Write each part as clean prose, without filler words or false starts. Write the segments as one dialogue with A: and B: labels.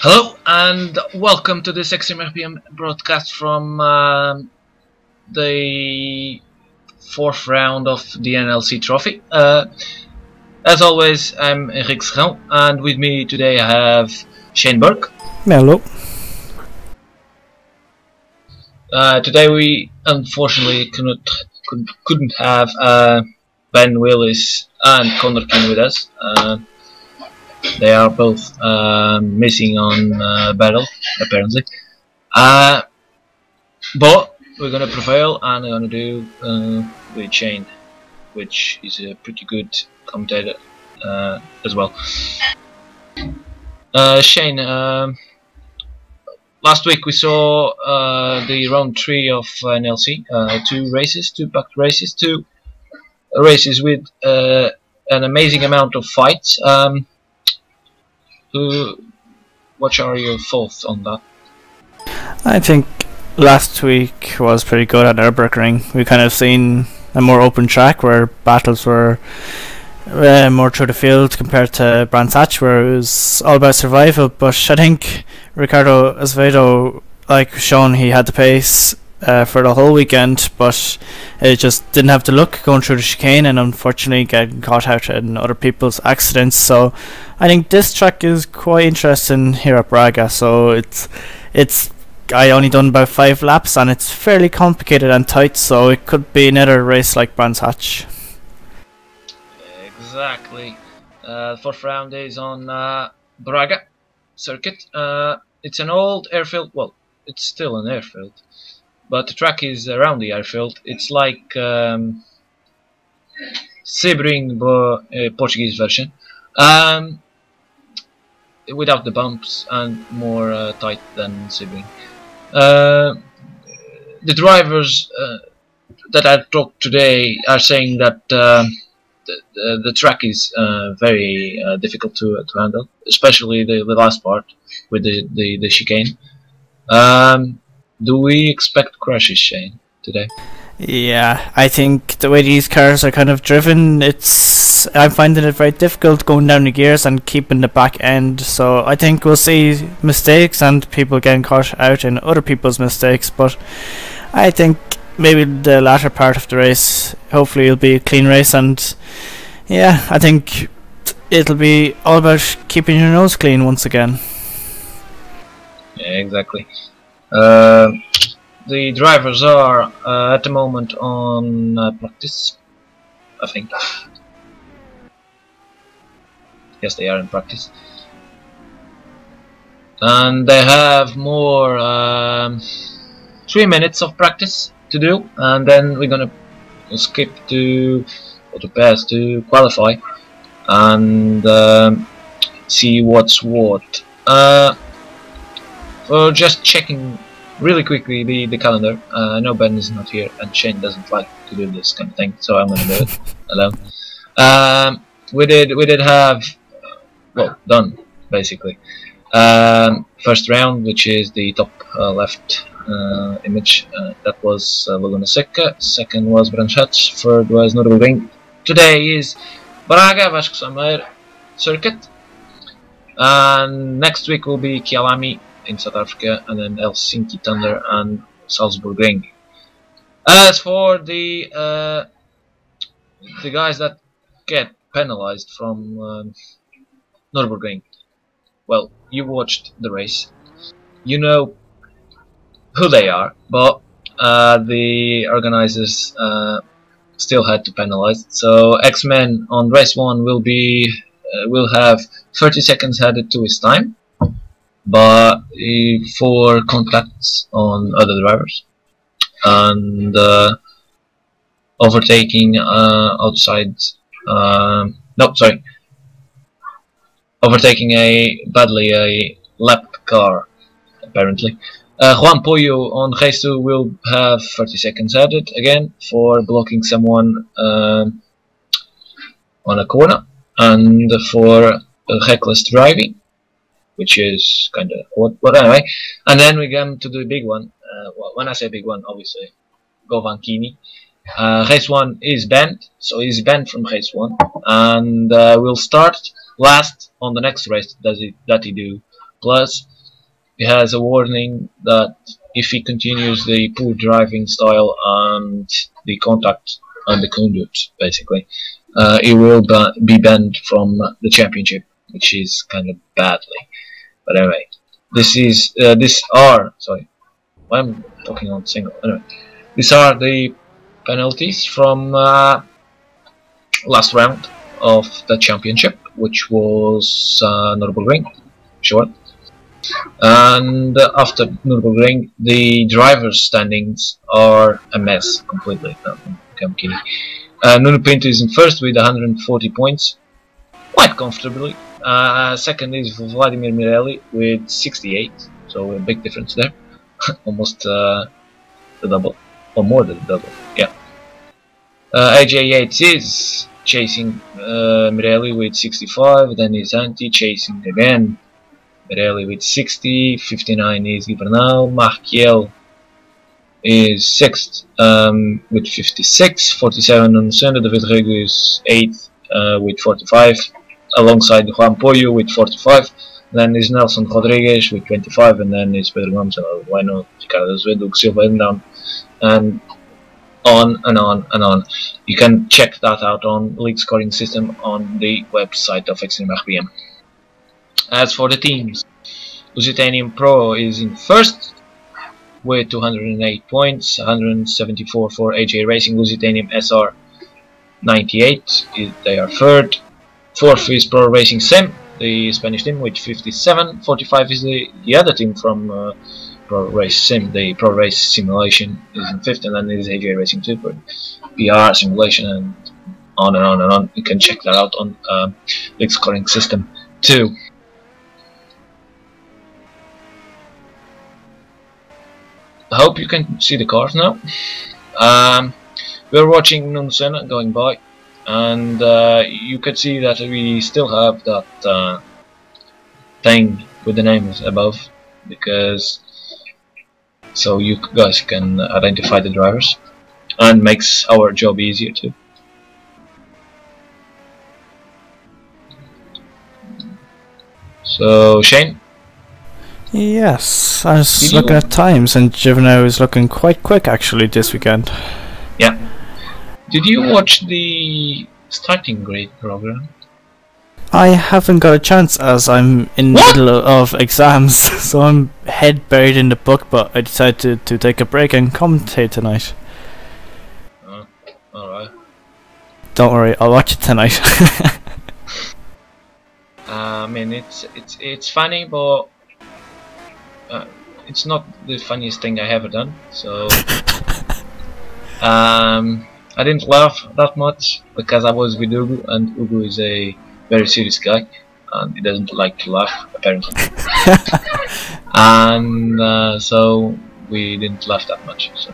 A: Hello and welcome to this XtremeRPM broadcast from the fourth round of the NLC Trophy. As always, I'm Henrique and with me today I have Shane Burke.
B: Hello.
A: Today we unfortunately couldn't have Ben Willis and Connor King with us. They are both missing on battle, apparently. But we're gonna prevail, and we're gonna do with Shane, which is a pretty good commentator as well. Shane, last week we saw the round 3 of NLC, two packed races, two races with an amazing amount of fights. What are your thoughts on that?
B: I think last week was pretty good at Nürburgring. We kind of seen a more open track where battles were more through the field compared to Brands Hatch, where it was all about survival. But I think Ricardo Azevedo, like shown, he had the pace for the whole weekend, but it just didn't have the look going through the chicane, and unfortunately getting caught out in other people's accidents. So I think this track is quite interesting here at Braga. So it's I only done about 5 laps, and it's fairly complicated and tight, so it could be another race like Brands Hatch.
A: Exactly. Fourth round is on Braga circuit. It's an old airfield. Well, it's still an airfield, but the track is around the airfield. It's like Sebring, but a Portuguese version, without the bumps and more tight than Sebring. The drivers that I talked today are saying that the track is very difficult to handle, especially the last part with the chicane. Do we expect crashes, Shane, today?
B: Yeah, I think the way these cars are kind of driven, I'm finding it very difficult going down the gears and keeping the back end. So I think we'll see mistakes and people getting caught out in other people's mistakes. But I think maybe the latter part of the race, hopefully it'll be a clean race. And yeah, I think it'll be all about keeping your nose clean once again.
A: Yeah, exactly. The drivers are at the moment on practice, I think. Yes, they are in practice, and they have more 3 minutes of practice to do, and then we're gonna skip to pass to qualify and see what's what. Just checking really quickly the calendar. I know Ben is not here and Shane doesn't like to do this kind of thing, so I'm gonna do it alone. We did have done basically first round, which is the top left image. That was Laguna Seca. Second was Brands Hatch. Third was Nürburgring. Today is Braga Vasco Sameiro circuit, and next week will be Kialami in South Africa, and then Helsinki Thunder and Salzburg Ring. As for the guys that get penalized from Nürburgring, well, you watched the race, you know who they are, but the organizers still had to penalize. So X-Men on race 1 will have 30 seconds added to his time, but for contacts on other drivers and overtaking overtaking a lapped car, apparently. Juan Pollo on race 2 will have 30 seconds added again for blocking someone on a corner, and for reckless driving, which is kind of odd, but anyway. And then we come to the big one. Well, when I say big one, obviously Govankini. Race 1 is banned, so he's banned from race 1, and will start last on the next race that he do Plus, he has a warning that if he continues the poor driving style and the contact on the conduit, basically, he will be banned from the championship, which is kind of badly. But anyway, sorry, I'm talking on single. Anyway, these are the penalties from last round of the championship, which was Nürburgring, short. And after Nürburgring, the drivers' standings are a mess completely. No, I'm kidding. Nuno Pinto is in first with 140 points, quite comfortably. Second is Vladimir Mirelli with 68, so a big difference there, almost the double, or more than the double. Yeah. AJ Yates is chasing Mirelli with 65, then is Anti chasing again Mirelli with 60, 59 is Gibernal, Marquiel is 6th with 56, 47 on Senna, David Rego is 8th with 45, alongside Juan Pollo with 45, then is Nelson Rodriguez with 25, and then is Pedro Gomes, Bueno, Ricardo Azevedo, Silva down, and on and on and on. You can check that out on league scoring system on the website of XtremeRPM. As for the teams, Lusitanian Pro is in first with 208 points, 174 for AJ Racing. Lusitanian SR 98, they are third. Fourth is Pro Racing Sim, the Spanish team, with 57. 45 is the other team from Pro Race Sim, the Pro Race Simulation is in fifth, and then is AJ Racing 2 for PR Simulation, and on and on and on. You can check that out on league scoring system too. I hope you can see the cars now. We're watching Nuno Senna going by, and you can see that we still have that thing with the names above, because so you guys can identify the drivers, and makes our job easier too. So Shane?
B: Yes, I was looking at times, and Juvenile is looking quite quick actually this weekend.
A: Yeah. Did you watch the starting grade program?
B: I haven't got a chance as I'm in the middle of exams, so I'm head buried in the book, but I decided to take a break and commentate tonight.
A: Oh, alright.
B: Don't worry, I'll watch it tonight.
A: I mean, it's funny, but it's not the funniest thing I ever done, so I didn't laugh that much because I was with Ugu, and Ugu is a very serious guy and he doesn't like to laugh apparently. And so we didn't laugh that much. So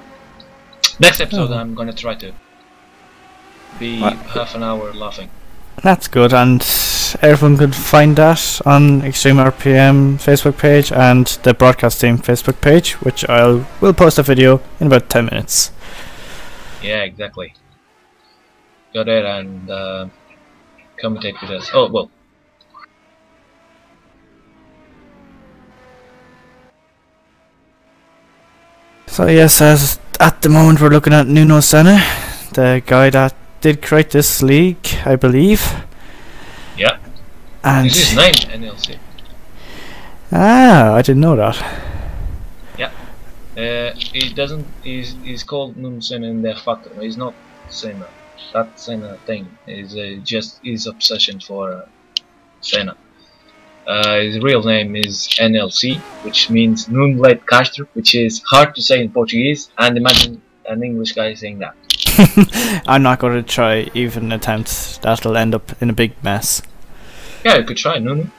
A: next episode I'm gonna try to be half an hour laughing.
B: That's good, and everyone could find that on XtremeRPM Facebook page and the broadcast team Facebook page, which will post a video in about 10 minutes.
A: Yeah, exactly. Go there and commentate with us. Oh, well.
B: So yes, as at the moment we're looking at Nuno Senna, the guy that did create this league, I believe.
A: Yeah.
B: And
A: is his name NLC?
B: Ah, I didn't know that.
A: Yeah. He doesn't. He's called Nuno Senna in their factor. He's not Senna. That Senna thing is just his obsession for Senna. His real name is NLC, which means Nuno Leite Castro, which is hard to say in Portuguese, and imagine an English guy saying that.
B: I'm not going to try even attempt. That'll end up in a big mess.
A: Yeah, you could try Nuno.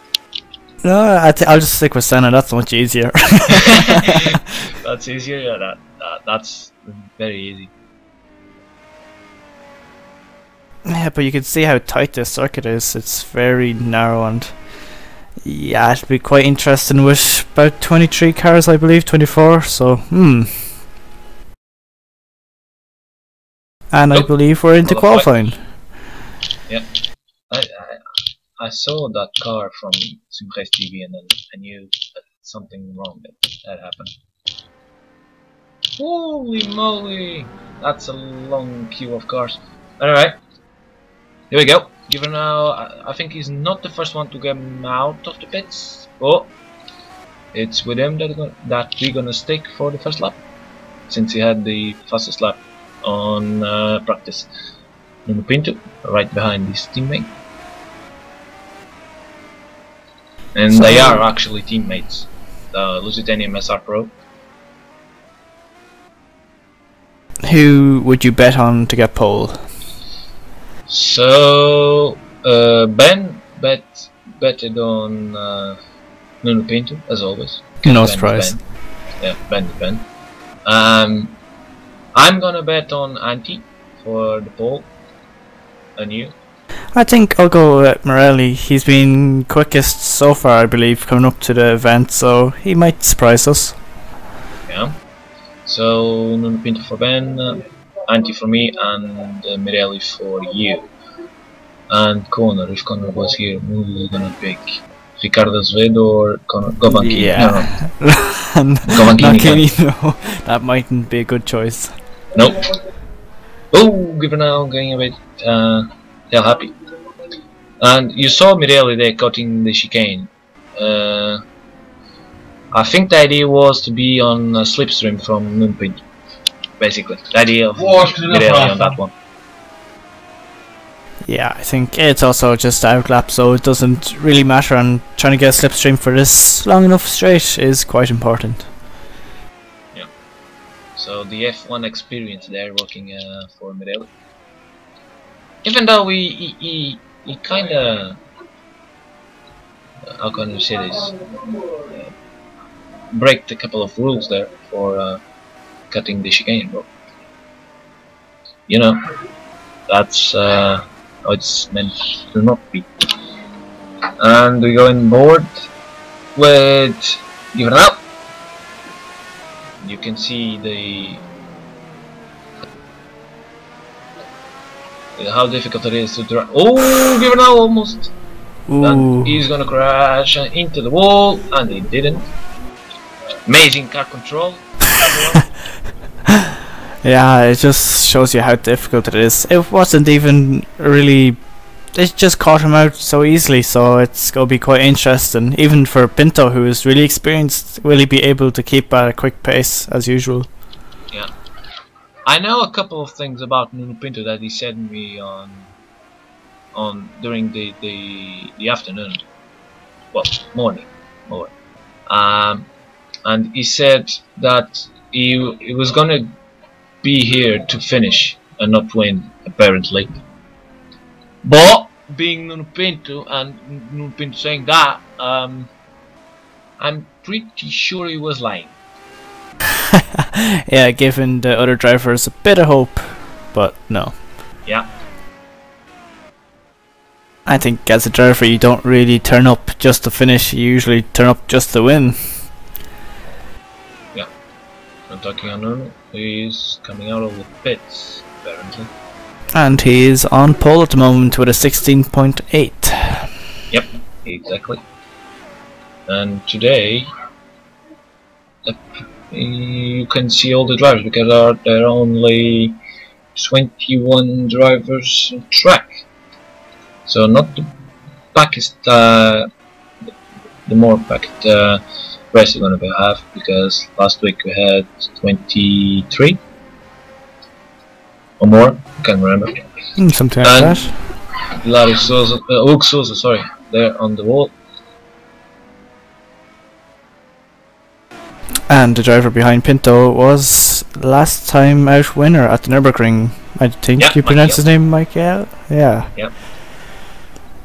B: No, I'll just stick with Senna. That's much easier.
A: That's easier. Yeah, that's very easy.
B: Yeah, but you can see how tight this circuit is. It's very narrow, and yeah, it'll be quite interesting with about 23 cars, I believe, 24. So, And I believe we're into qualifying.
A: Yeah, I saw that car from Simcast TV and then I knew that something wrong had happened. Holy moly! That's a long queue of cars. Alright, here we go. Given now, I think he's not the first one to get out of the pits. Oh, it's with him that we're gonna stick for the first lap, since he had the fastest lap on practice. Nuno Pinto, right behind his teammate. And so they are actually teammates. The Lusitanian SR Pro.
B: Who would you bet on to get pole?
A: So Ben betted on Nuno Pinto as always.
B: No surprise.
A: Yeah, Ben. I'm gonna bet on Antti for the pole. And you?
B: I think I'll go with Morelli. He's been quickest so far, I believe, coming up to the event, so he might surprise us.
A: Yeah. So Nuno Pinto for Ben, Antti for me, and Morelli for you. And Connor, if Connor was here, who are you gonna pick? Ricardo Azevedo or Govankini?
B: Yeah.
A: No. Govankini,
B: no. That mightn't be a good choice.
A: Nope. Oh, given now getting a bit hell happy. And you saw Morelli there cutting the chicane. I think the idea was to be on a slipstream from Nuno Pinto. Basically, the idea of Morelli on that one.
B: Yeah, I think it's also just outlap, so it doesn't really matter, and trying to get a slipstream for this long enough straight is quite important.
A: Yeah. So the F1 experience there working for Morelli. Even though he kinda, how can you say this, break a couple of rules there for cutting the chicane, but you know, that's how it's meant to not be. And we go in board with Given Out. You can see how difficult it is to drive. Oh, Given Out almost. And he's gonna crash into the wall, and he didn't. Amazing car control.
B: Yeah, it just shows you how difficult it is. It wasn't even really, it just caught him out so easily, so it's going to be quite interesting. Even for Pinto, who is really experienced, will he be able to keep at a quick pace as usual?
A: Yeah. I know a couple of things about Nuno Pinto that he said to me on during the afternoon, well, morning, more. And he said that he was gonna be here to finish and not win, apparently. But being Nuno Pinto and Nuno Pinto saying that, I'm pretty sure he was lying.
B: Yeah, giving the other drivers a bit of hope, but no.
A: Yeah.
B: I think as a driver you don't really turn up just to finish, you usually turn up just to win.
A: Yeah. I'm talking on Nuno. He's coming out of the pits, apparently.
B: And he's on pole at the moment with a 16.8.
A: Yep, exactly. And today, you can see all the drivers because there are only 21 drivers on track. So not the packed, the more packed race we're gonna have, because last week we had 23 or more. I can't remember.
B: Something like that.
A: Larry Souza, Luke Souza, sorry, there on the wall.
B: And the driver behind Pinto was last time out winner at the Nürburgring. I think you pronounce his name Michael? Yeah.
A: Yeah.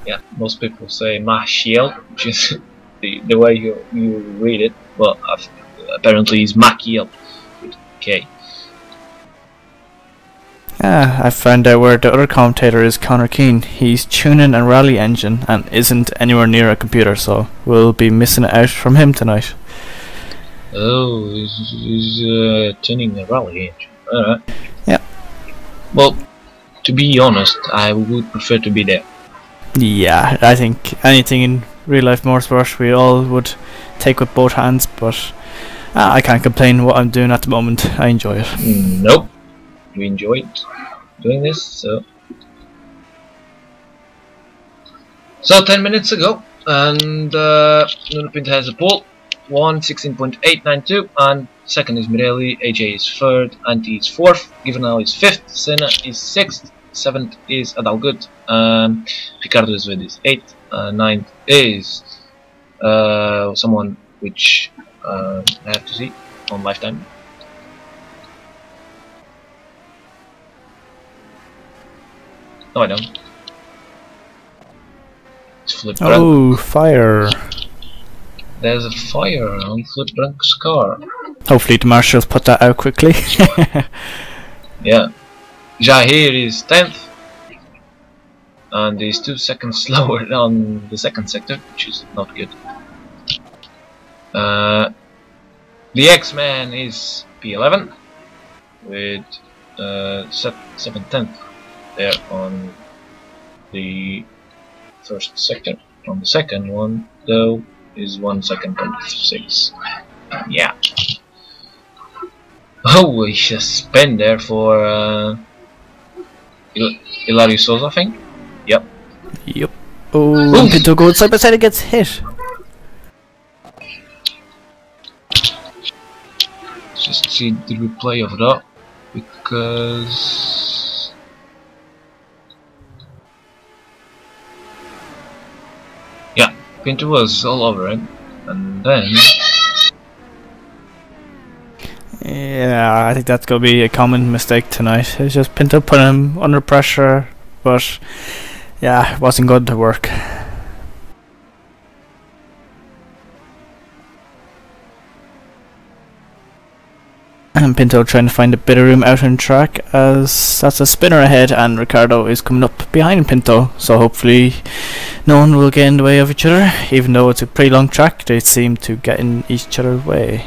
A: Yeah, most people say Machiel, which is the way you read it, but apparently it's Machiel with K.
B: I found out where the other commentator is, Connor Keane. He's tuning a rally engine and isn't anywhere near a computer, so we'll be missing it out from him tonight.
A: Oh, he's tuning a rally engine. Alright.
B: Yeah.
A: Well, to be honest, I would prefer to be there.
B: Yeah, I think anything in real life motorsport we all would take with both hands, but I can't complain what I'm doing at the moment. I enjoy it.
A: Nope. You enjoyed doing this, so 10 minutes ago, and Nuno Pinto has a pole, 1:16.892, and second is Mirelli, AJ is third, Antti is fourth, Givernau is fifth, Senna is sixth, seventh is Adalgut, Ricardo is with his eighth, ninth is someone which I have to see on lifetime. No, I don't. It's Flip Drunk.
B: Oh, fire!
A: There's a fire on Flip Drunk's car.
B: Hopefully the marshals put that out quickly.
A: Yeah. Jahir is 10th. And he's 2 seconds slower on the second sector, which is not good. The X-Man is P11 with 7/10 there on the first sector. On the second one, though, is 1 second from 6. Yeah. Oh, we just spent there for Ilario Souza, I think. Yep.
B: Yep. Oh, Pinto goes side by side and gets hit.
A: Just see the replay of that, because yeah, Pinto was all over him, and then
B: yeah, I think that's gonna be a common mistake tonight. It's just Pinto putting him under pressure, but yeah, it wasn't good to work. And Pinto trying to find a bit of room out on track, as that's a spinner ahead and Ricardo is coming up behind Pinto, so hopefully no one will get in the way of each other. Even though it's a pretty long track, they seem to get in each other's way.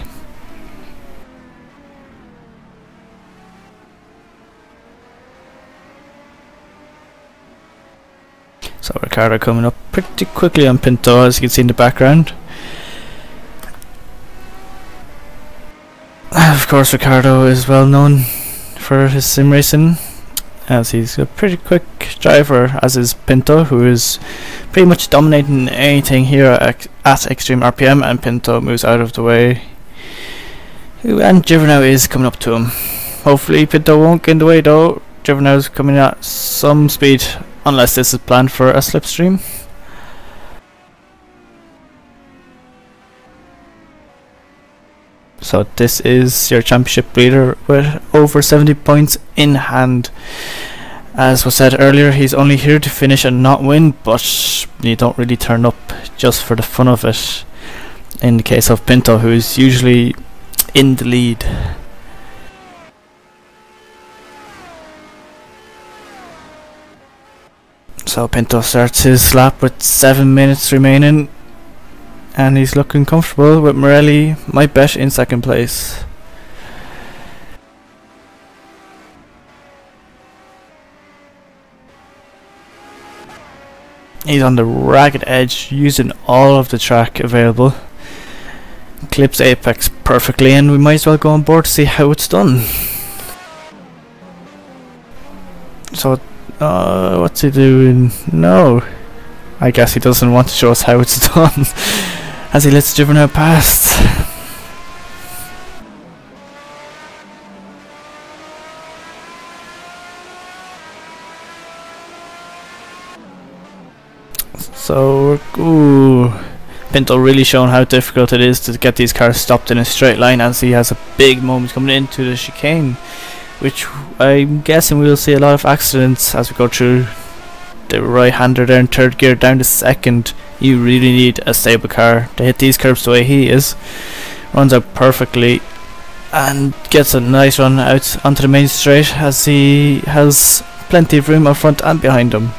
B: So Ricardo coming up pretty quickly on Pinto, as you can see in the background. Of course, Ricardo is well known for his sim racing, as he's a pretty quick driver, as is Pinto, who is pretty much dominating anything here at XtremeRPM, and Pinto moves out of the way. And Givernau is coming up to him. Hopefully Pinto won't get in the way though. Givernau is coming at some speed, unless this is planned for a slipstream. So this is your championship leader with over 70 points in hand. As was said earlier, he's only here to finish and not win, but you don't really turn up just for the fun of it. In the case of Pinto, who is usually in the lead. So Pinto starts his lap with 7 minutes remaining, and he's looking comfortable with Morelli, my bet, in second place. He's on the ragged edge, using all of the track available. Clips apex perfectly, and we might as well go on board to see how it's done. So, what's he doing? No, I guess he doesn't want to show us how it's done, as he lets Givernau past. So, ooh, Pinto really showing how difficult it is to get these cars stopped in a straight line, as he has a big moment coming into the chicane, which I'm guessing we'll see a lot of accidents as we go through. The right-hander there in third gear down to second. You really need a stable car to hit these curves the way he is. Runs out perfectly and gets a nice run out onto the main straight, as he has plenty of room up front and behind him,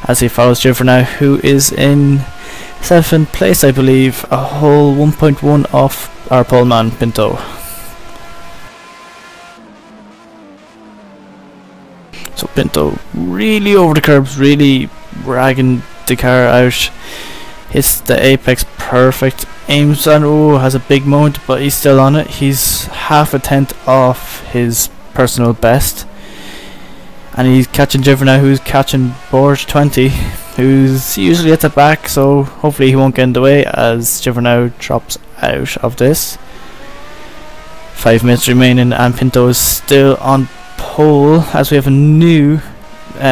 B: as he follows Givernau, who is in 7th place, I believe, a whole 1.1 off our pole man Pinto. So Pinto really over the curbs, really ragging the car out. Hits the apex perfect. Aims on, oh, has a big moment, but he's still on it. He's half a tenth off his personal best. And he's catching Jiver now, who's catching board 20, who's usually at the back, so hopefully he won't get in the way as Jiver now drops out of this. 5 minutes remaining and Pinto is still on pole as we have a new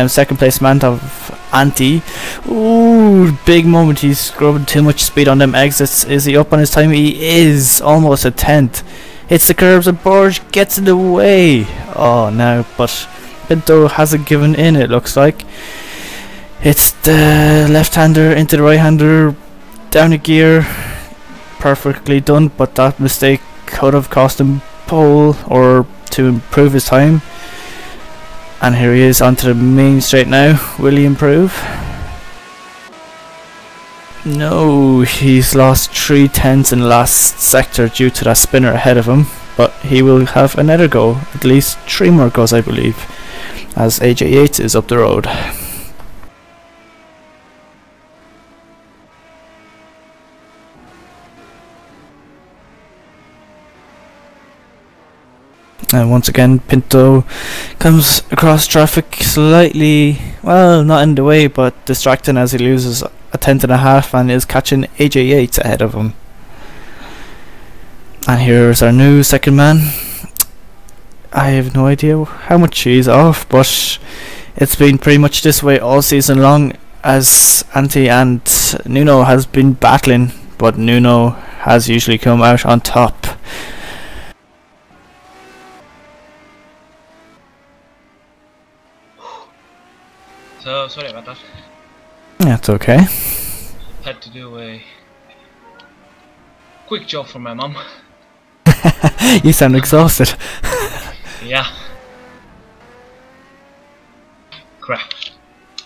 B: second place man of Anti. Ooh, big moment. He's scrubbing too much speed on them exits. Is he up on his time? He is. Almost a tenth. Hits the curbs and Borge gets in the way. Oh no, but Pinto hasn't given in, it looks like. It's the left-hander into the right-hander. Down a gear. Perfectly done, but that mistake could have cost him pole or to improve his time. And here he is onto the main straight now. Will he improve? No, he's lost 3 tenths in the last sector due to that spinner ahead of him. But he will have another go, at least 3 more goes I believe, as AJ Yates is up the road. And once again Pinto comes across traffic slightly, well, not in the way but distracting as he loses a tenth and a half and is catching AJ Yates ahead of him. And here's our new second man. I have no idea how much he's off, but it's been pretty much this way all season long as Anti and Nuno has been battling, but Nuno has usually come out on top.
A: So sorry about that.
B: That's okay.
A: Had to do a quick job for my mum.
B: You sound exhausted.
A: Yeah. Crap.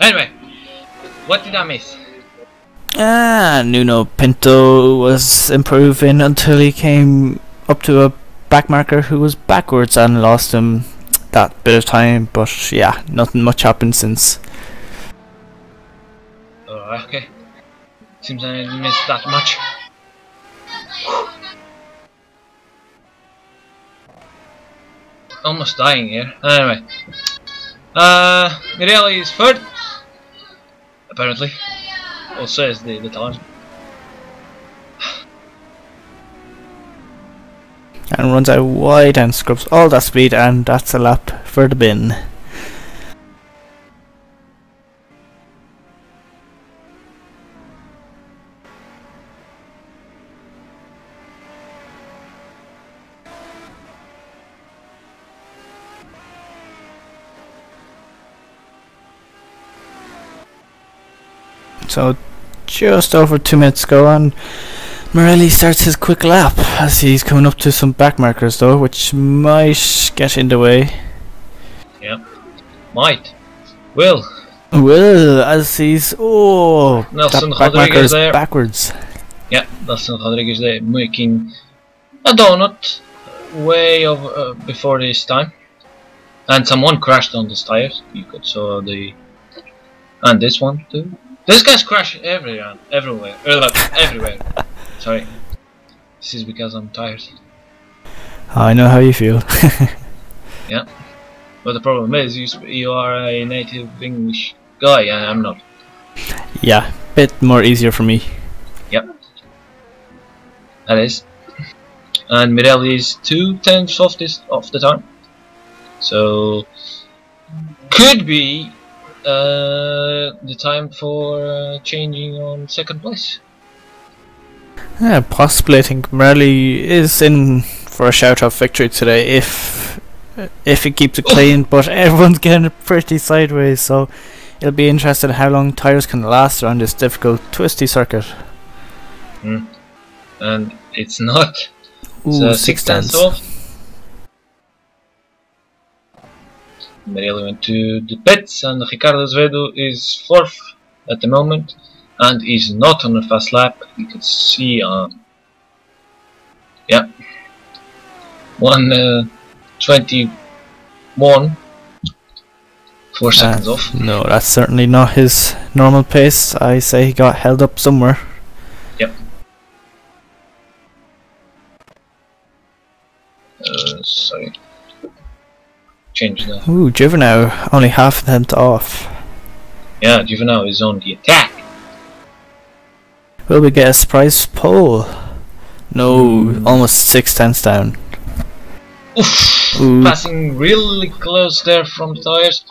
A: Anyway, what did I miss?
B: Nuno Pinto was improving until he came up to a backmarker who was backwards and lost him that bit of time, but yeah, nothing much happened since.
A: Okay. Seems I didn't miss that much. Almost dying here. Anyway. Mirelli is third. Apparently. Or says the time.
B: And runs out wide and scrubs all that speed, and that's a lap for the bin. So just over 2 minutes ago and Morelli starts his quick lap as he's coming up to some back markers though, which might get in the way.
A: Yep. Might. Will.
B: As he's
A: Nelson
B: that back marker is
A: there.
B: backwards.
A: Yeah, Nelson Rodriguez there making a donut way over before this time. And someone crashed on these tires. You could saw the and this one too. This guy's crash everywhere. Everywhere. Sorry. This is because I'm tired.
B: I know how you feel.
A: Yeah. But the problem is, you are a native English guy, and I'm not.
B: Yeah, bit more easier for me.
A: Yep. That is. And Mirelli is 2 tenths off the time. So could be the time for changing on second place.
B: Yeah, possibly. I think Morelli is in for a shout of victory today if he keeps it clean, but everyone's getting it pretty sideways, so it'll be interesting how long tyres can last around this difficult twisty circuit.
A: And it's not.
B: Ooh,
A: 6 tenths off. Mirelli went to the pits, and Ricardo Azevedo is 4th at the moment, and is not on a fast lap. You can see, yeah, 1:21. 4 seconds off.
B: No, that's certainly not his normal pace. I say he got held up somewhere.
A: Yep. Sorry. Change that.
B: Ooh, Juvenile only half a tenth off.
A: Yeah, Juvenile is on the attack.
B: Will we get a surprise pole? No, almost 6 tenths down.
A: Oof!
B: Ooh.
A: Passing really close there from the tires.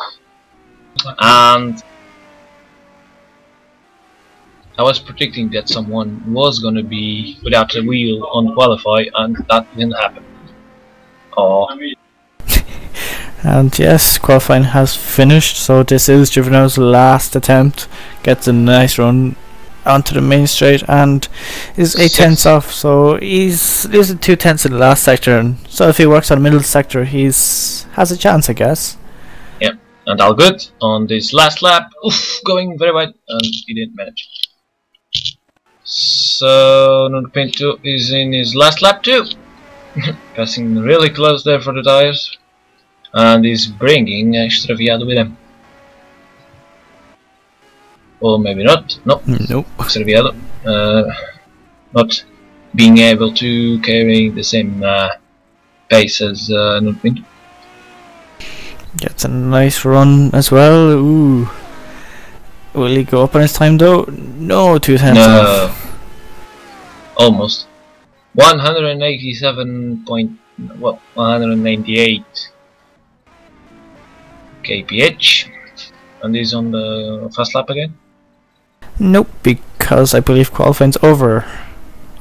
A: And I was predicting that someone was gonna be without a wheel on qualify, and that didn't happen. Oh.
B: And yes, qualifying has finished, so this is Juvenile's last attempt. Gets a nice run onto the main straight and is 8 tenths off, so he's losing 2 tenths in the last sector, and so if he works on the middle sector has a chance, I guess.
A: Yep, and all good on this last lap. Oof, going very wide, and he didn't manage. So Nuno Pinto is in his last lap too. Passing really close there for the tires, and is bringing Extraviado with him. Or maybe not. No.
B: Nope.
A: Extraviado not being able to carry the same pace as Nuno Pinto.
B: Gets a nice run as well. Ooh. Will he go up on his time though? No, 2 tenths off.
A: Almost. 198 kph, and he's on the fast lap again.
B: Nope, because I believe qualifying's over,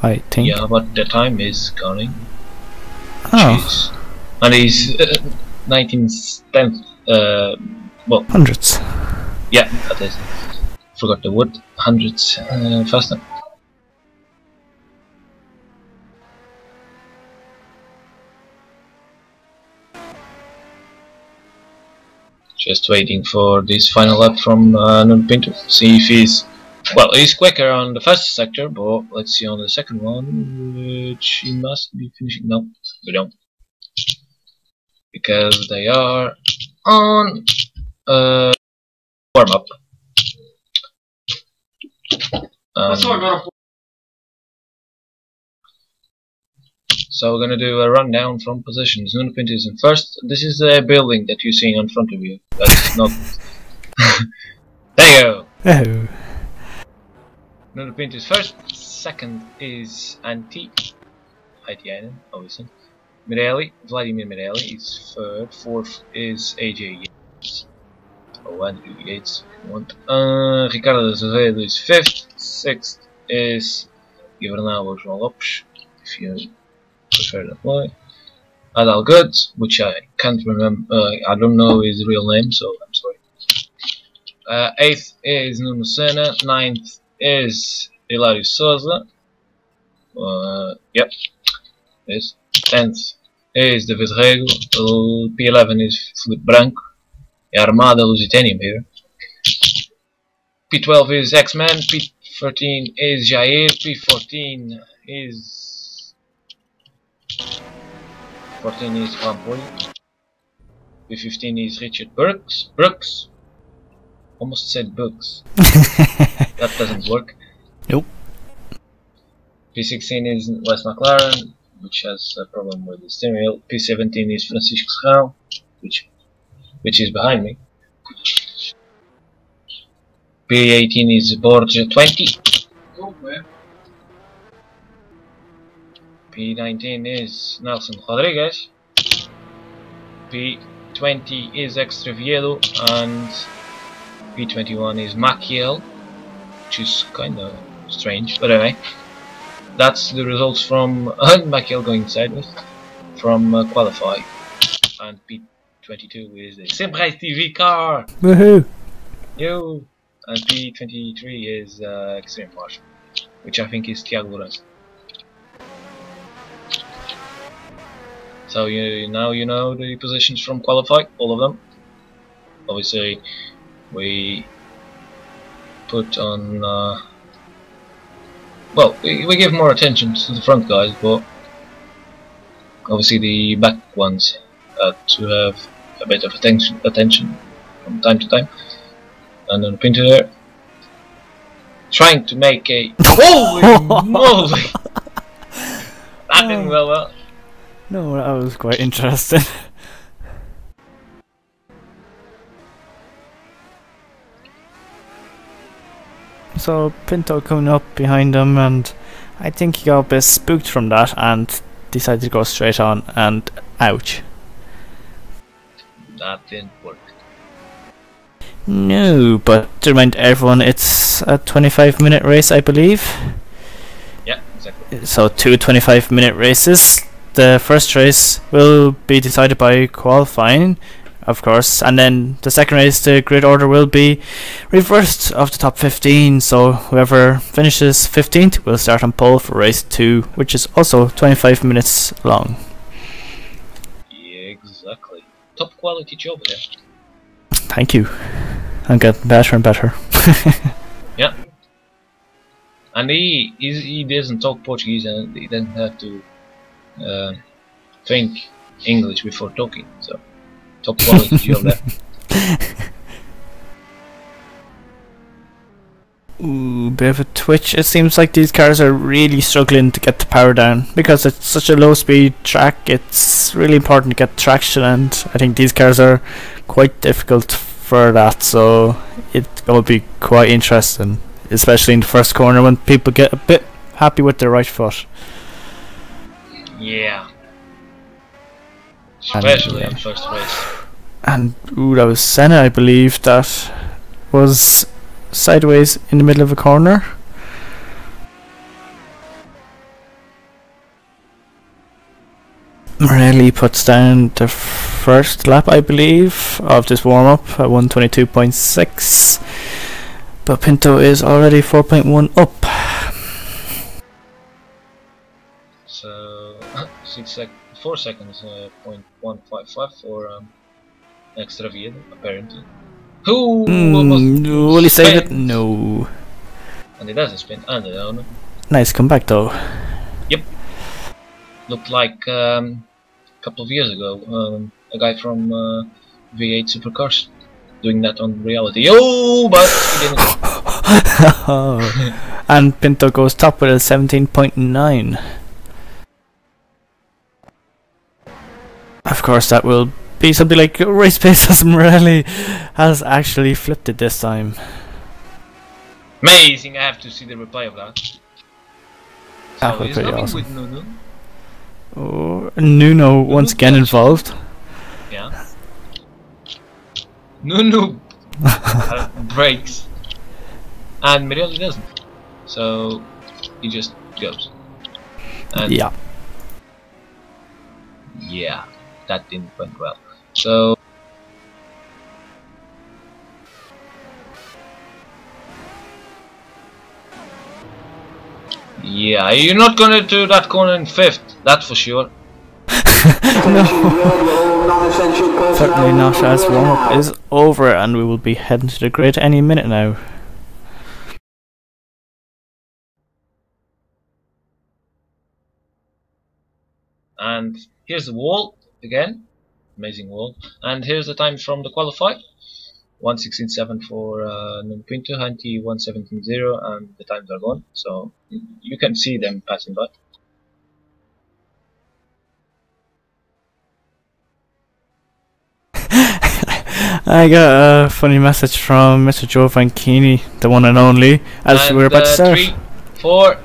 B: I think.
A: Yeah, but the time is counting.
B: Oh.
A: Jeez. And he's 19th, well,
B: hundredths.
A: Yeah, that is. Forgot the word. Hundredths faster. Just waiting for this final lap from Nuno Pinto. See if he's... Well, he's quicker on the first sector, but let's see on the second one, which he must be finishing. No, we don't. Because they are on warm-up. So we're gonna do a rundown from positions. Nuno Pinto is in first. This is the building that you're seeing in front of you. That's not. There you go.
B: Oh.
A: Nuno Pinto is first. Second is Haitian, obviously. Vladimir Mirelli is third. Fourth is AJ Yates. Or Andrew Yates, if you want. Ricardo Azevedo is fifth. Sixth is Governador João Lopes, if you prefer that way. Adal Good, which I can't remember, I don't know his real name, so I'm sorry. Eighth is Nuno Senna. Ninth is Hilário Souza. Yep, yes. 10th is David Rego. P11 is Felipe Branco. Armada Lusitanium here. P12 is X-Man. P13 is Jair. P14 is... 14 is Rampoy. P15 is Richard Brooks. Almost said Books. That doesn't work.
B: Nope.
A: P16 is Wes McLaren, which has a problem with the steering wheel. P17 is Francisco Serrão, which is behind me. P18 is Borja 20. P19 is Nelson Rodriguez. P20 is Extremeado, and P21 is Maciel, which is kinda strange, but anyway. That's the results from Maciel going sideways from qualify, and P22 is the Simrise TV car.
B: Woohoo!
A: Yo, and P23 is Extreme Marshal, which I think is Thiago Lourenço. So now you know the positions from qualify, all of them. Obviously, we put on. Well, we give more attention to the front guys, but obviously the back ones to have a bit of attention. from time to time. And then Pinto there, trying to make a holy moly! That didn't go well.
B: No, that was quite interesting. So Pinto coming up behind him, and I think he got a bit spooked from that and decided to go straight on, and ouch.
A: That didn't work.
B: No, but to remind everyone, it's a 25-minute race, I believe.
A: Yeah, exactly.
B: So 2 25-minute races. The first race will be decided by qualifying, of course, and then the second race, the grid order will be reversed of the top 15, so whoever finishes 15th will start on pole for race 2, which is also 25 minutes long.
A: Yeah, exactly. Top quality job there.
B: Thank you. I'm getting better and better.
A: Yeah. And he doesn't talk Portuguese, and he doesn't have to think English before talking, so top quality job there.
B: Ooh, bit of a twitch. It seems like these cars are really struggling to get the power down because it's such a low speed track. It's really important to get traction, and I think these cars are quite difficult for that, so it will be quite interesting, especially in the first corner when people get a bit happy with their right foot.
A: Yeah. Especially in first race.
B: And ooh, that was Senna, I believe, that was sideways in the middle of a corner. Morelli puts down the first lap, I believe, of this warm-up at 122.6, but Pinto is already 4.1 up.
A: So 4 seconds, 0.155 for XtremeRPM, apparently. Who
B: will he save it? No.
A: And he doesn't spin. I don't know.
B: Nice comeback though.
A: Yep. Looked like a couple of years ago, a guy from V8 Supercars doing that on reality. Oh, but he didn't.
B: And Pinto goes top with a 17.9. Of course, that will be something like race pace as Morelli has actually flipped it this time.
A: Amazing! I have to see the replay of that.
B: That
A: So
B: was pretty awesome.
A: With Nuno.
B: Oh, Nuno once again involved.
A: Yeah. Nuno breaks, and Morelli doesn't. So he just goes. And
B: yeah.
A: Yeah, that didn't went well. So yeah, you're not gonna do that corner in 5th, that's for sure.
B: No, certainly not, as warm-up is over and we will be heading to the grid any minute now.
A: And here's the wall again, amazing wall. And here's the time from the qualify: 1:16.7 for Pinto, Henty 1:17.0, and the times are gone, so you can see them passing by.
B: I got a funny message from Mr. Joe Vanchini, the one and only, as
A: And,
B: we're about to start.
A: 3, 4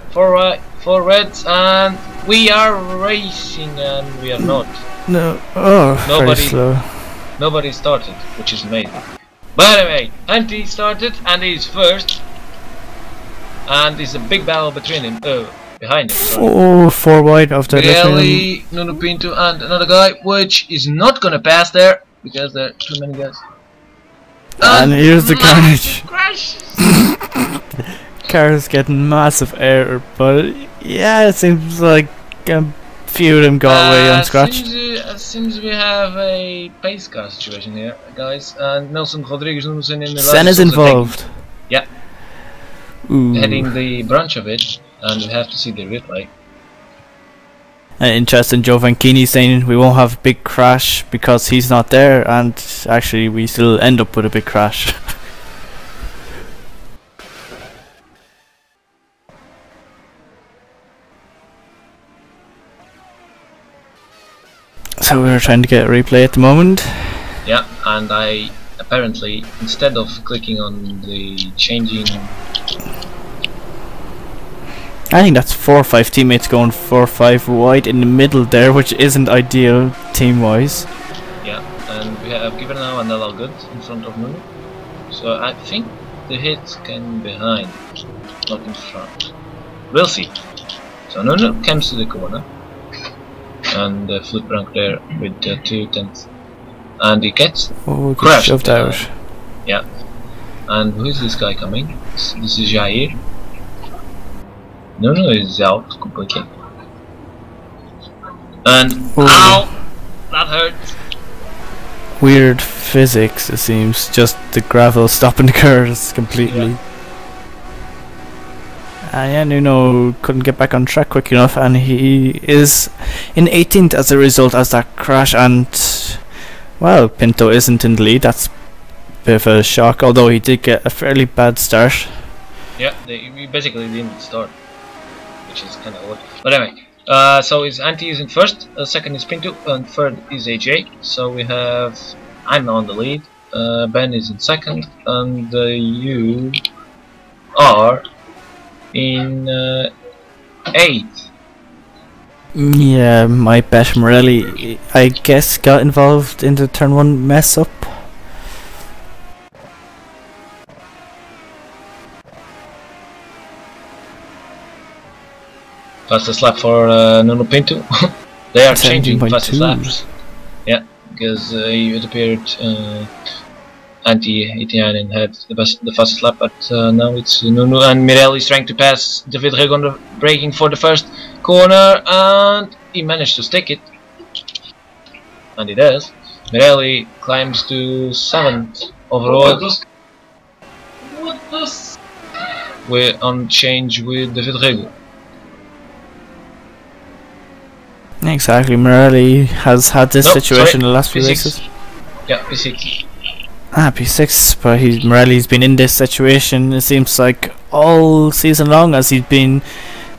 A: reds, and we are racing, and we are not.
B: No, oh, very slow.
A: Nobody started, which is amazing. But anyway, Henty started, and he's first, and there's a big battle between him. Behind him. Sorry.
B: Oh, 4 wide of the
A: Morelli, Nuno Pinto, and another guy, which is not gonna pass there because there are too many guys.
B: And here's the carnage.
A: Crashes.
B: Cars getting massive error, but yeah, it seems like a few of them got away unscratched.
A: Seems we have a pace car situation here, guys. And Nelson Rodriguez in the
B: Senna's involved.
A: Yeah.
B: Ooh.
A: Heading the branch of it, and we have to see the replay.
B: Interesting, Joe Vanchini saying we won't have a big crash because he's not there, and actually we still end up with a big crash. So we're trying to get a replay at the moment.
A: Yeah, and I apparently, instead of clicking on the changing...
B: I think that's 4 or 5 teammates going 4 or 5 wide in the middle there, which isn't ideal team-wise.
A: Yeah, and we have given now an all good in front of Nuno. So I think the hit can be behind, not in front. We'll see. So Nuno comes to the corner. And the flip rank there with 2/10. And he gets crashed.
B: Shoved out.
A: Yeah. And who is this guy coming? This is Jair. No, is out completely. And ow! That hurts.
B: Weird physics, it seems. Just the gravel stopping the cars completely.
A: Yeah.
B: Yeah, Nuno couldn't get back on track quick enough, and he is in 18th as a result as that crash. And well, Pinto isn't in the lead. That's a bit of a shock, although he did get a fairly bad start.
A: Yeah, we basically didn't start, which is kind of odd. But anyway, so is Antti is in first, second is Pinto, and third is AJ. So we have I'm on the lead, Ben is in second, and you are in 8th.
B: Yeah, my bet Morelli, I guess, got involved in the turn 1 mess up.
A: Fastest lap for Nuno Pinto. They are changing fastest laps. Yeah, because it appeared Antti-89 had the fastest lap, but now it's Nuno, and Mirelli is trying to pass David Rego on the braking for the first corner, and he managed to stick it, and he does. Mirelli climbs to 7th overall. We're on change with David Rego.
B: Exactly, Morelli has had this situation in the last few
A: P6.
B: races.
A: Yeah, P6.
B: P6, but Morelli's been in this situation, it seems like, all season long, as he's been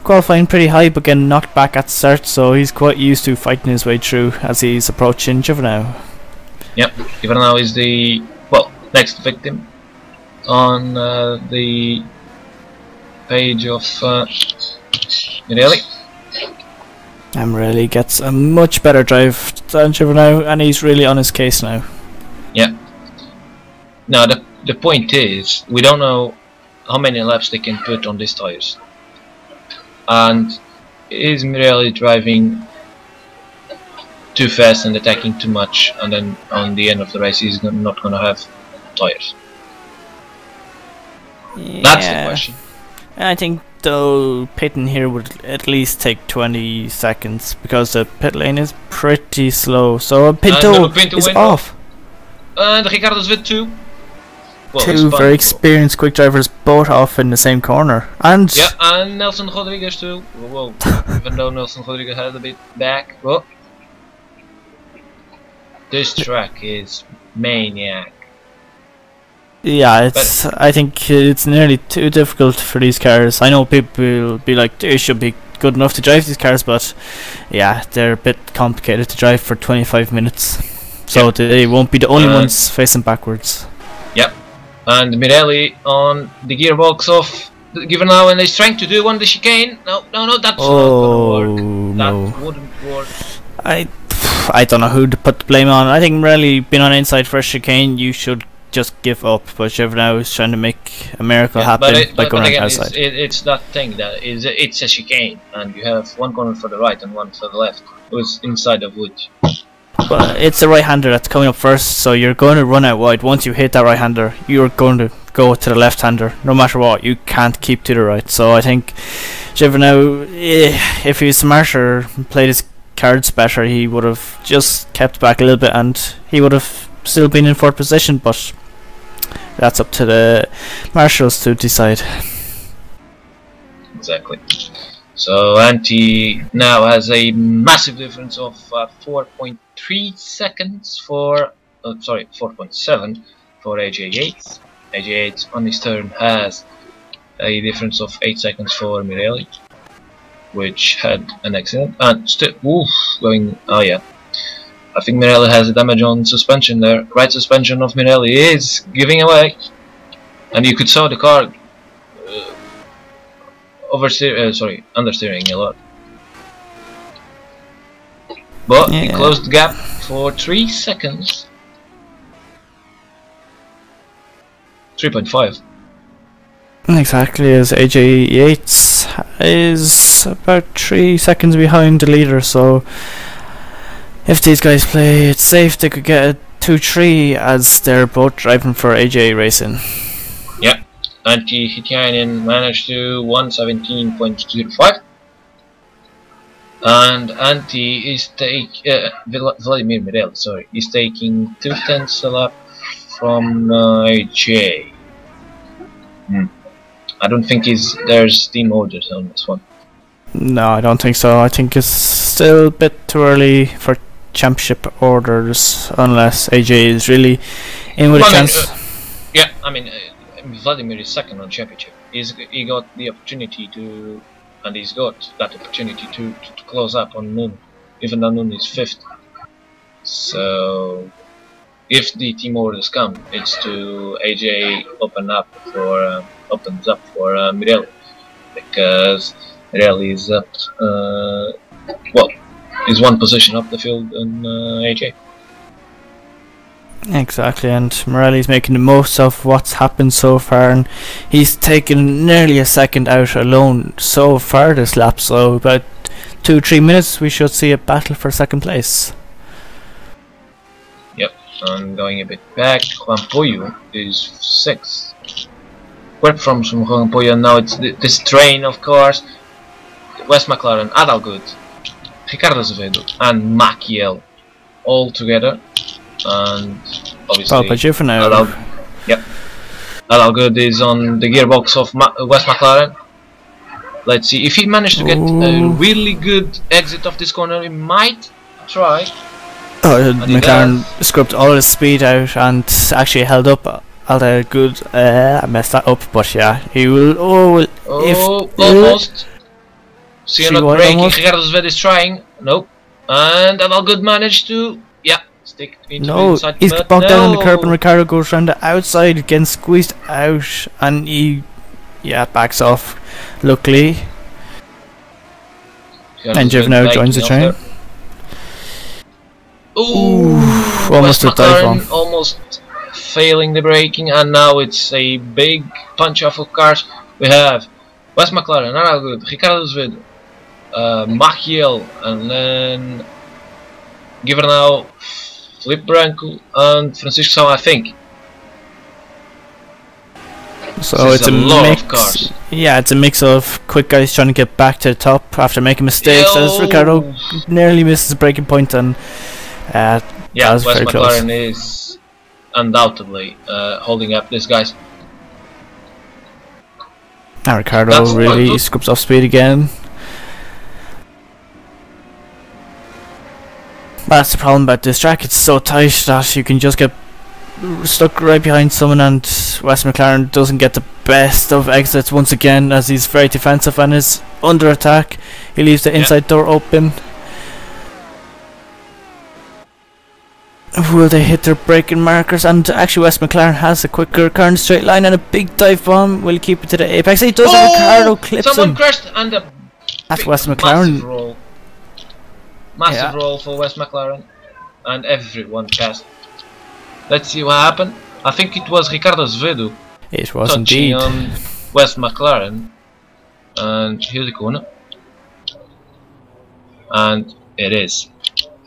B: qualifying pretty high but getting knocked back at start, so he's quite used to fighting his way through as he's approaching Juvenile.
A: Yep, Juvenile is the, well, next victim on the page of Mirelli.
B: And Morelli gets a much better drive than Juvenile, and he's really on his case now.
A: Yeah. Now the point is, we don't know how many laps they can put on these tires. And is Mirelli driving too fast and attacking too much, and then on the end of the race he's not going to have tires?
B: Yeah.
A: That's the question.
B: I think though pitting here would at least take 20 seconds because the pit lane is pretty slow. So Pinto is off.
A: And Ricardo's with 2. Well,
B: two very experienced quick drivers both off in the same corner. And
A: yeah, and Nelson Rodriguez too. Whoa. Even though Nelson Rodriguez had a bit back. Whoa. This track is maniac.
B: Yeah, it's. I think it's nearly too difficult for these cars. I know people will be like, they should be good enough to drive these cars, but yeah, they're a bit complicated to drive for 25 minutes. So they won't be the only ones facing backwards.
A: Yep. And Mirelli on the gearbox of Juvenile, and he's trying to do one the chicane. No, that's not gonna work. That wouldn't work.
B: I don't know who to put the blame on. I think Morelli being on inside first chicane, you should just give up. But Juvenile is trying to make a miracle happen by going
A: again,
B: outside.
A: It's that thing that it's a chicane, and you have one corner for the right and one for the left. Who's inside of which?
B: But it's the right-hander that's coming up first, so you're going to run out wide. Once you hit that right-hander, you're going to go to the left-hander. No matter what, you can't keep to the right. So I think Juvenile, if he was smarter, played his cards better, he would have just kept back a little bit, and he would have still been in fourth position. But that's up to the marshals to decide.
A: Exactly. So Anti now has a massive difference of 4.3 seconds for, sorry, 4.7 for AJ8. AJ8 on his turn has a difference of 8 seconds for Mirelli, which had an accident, and still, going, oh yeah. I think Mirelli has a damage on suspension there. Right suspension of Mirelli is giving away, and you could saw the car understeering a lot. But he closed the gap for 3 seconds. 3.5.
B: Exactly, as AJ Yates is about 3 seconds behind the leader, so if these guys play it safe, they could get a 2-3 as they're both driving for AJ Racing.
A: Yeah, Antti managed to 117.05, and Antti is Vladimir Mirel, sorry, is taking 2/10 a lap from AJ. I don't think there's team orders on this one. No,
B: I don't think so. I think it's still a bit too early for championship orders unless AJ is really in with a chance.
A: Yeah, I mean, Vladimir is second on championship. He got the opportunity to, and he's got that opportunity to close up on Nun, even though Nun is 5th. So, if the team orders come, it's to AJ opens up for Mirelli, because Mirelli is up, well, is one position up the field on AJ.
B: Exactly, and Morelli's making the most of what's happened so far, and he's taken nearly a second out alone so far this lap, so about 2-3 minutes we should see a battle for second place.
A: Yep, and going a bit back, Juan Pollo is 6th. Where from Juan Pollo, now it's this train of cars, West McLaren, Adalgud, Ricardo Azevedo and Maciel all together, and obviously
B: for now.
A: Yep, Adalgud is on the gearbox of West McLaren. Let's see if he managed to get a really good exit of this corner. He might try.
B: McLaren scrubbed all his speed out and actually held up Adalgud. I messed that up, but yeah, he will.
A: Almost. So you're not braking. Ricardo Azevedo is trying. Nope. And Adalgud managed to, stick into the inside.
B: He's bogged down on the curb, and Ricardo goes around the outside, getting squeezed out, and he, backs off. Luckily, and Giovinazzo joins the train.
A: Almost a dive bomb. Almost failing the braking, and now it's a big punch off of cars. We have West McLaren, Adalgud, Ricardo Azevedo, Maciel, and then Giovinazzo, Felipe Branco, and Francisco, I think.
B: So it's a mix. Of cars. Yeah, it's a mix of quick guys trying to get back to the top after making mistakes, as Ricardo nearly misses the braking point, and
A: West McLaren is undoubtedly holding up these guys.
B: Now Ricardo really scoops off speed again. That's the problem about this track, it's so tight that you can just get stuck right behind someone, and West McLaren doesn't get the best of exits once again, as he's very defensive and is under attack. He leaves the inside door open. Will they hit their braking markers? And actually West McLaren has a quicker car in the straight line, and a big dive bomb will keep it to the apex. He does it, Ricardo clips
A: someone
B: him.
A: Crashed, and
B: that's West McLaren.
A: Massive roll for West McLaren, and everyone passed. Let's see what happened. I think it was Ricardo Azevedo.
B: It was indeed
A: on West McLaren, and here's the corner, and it is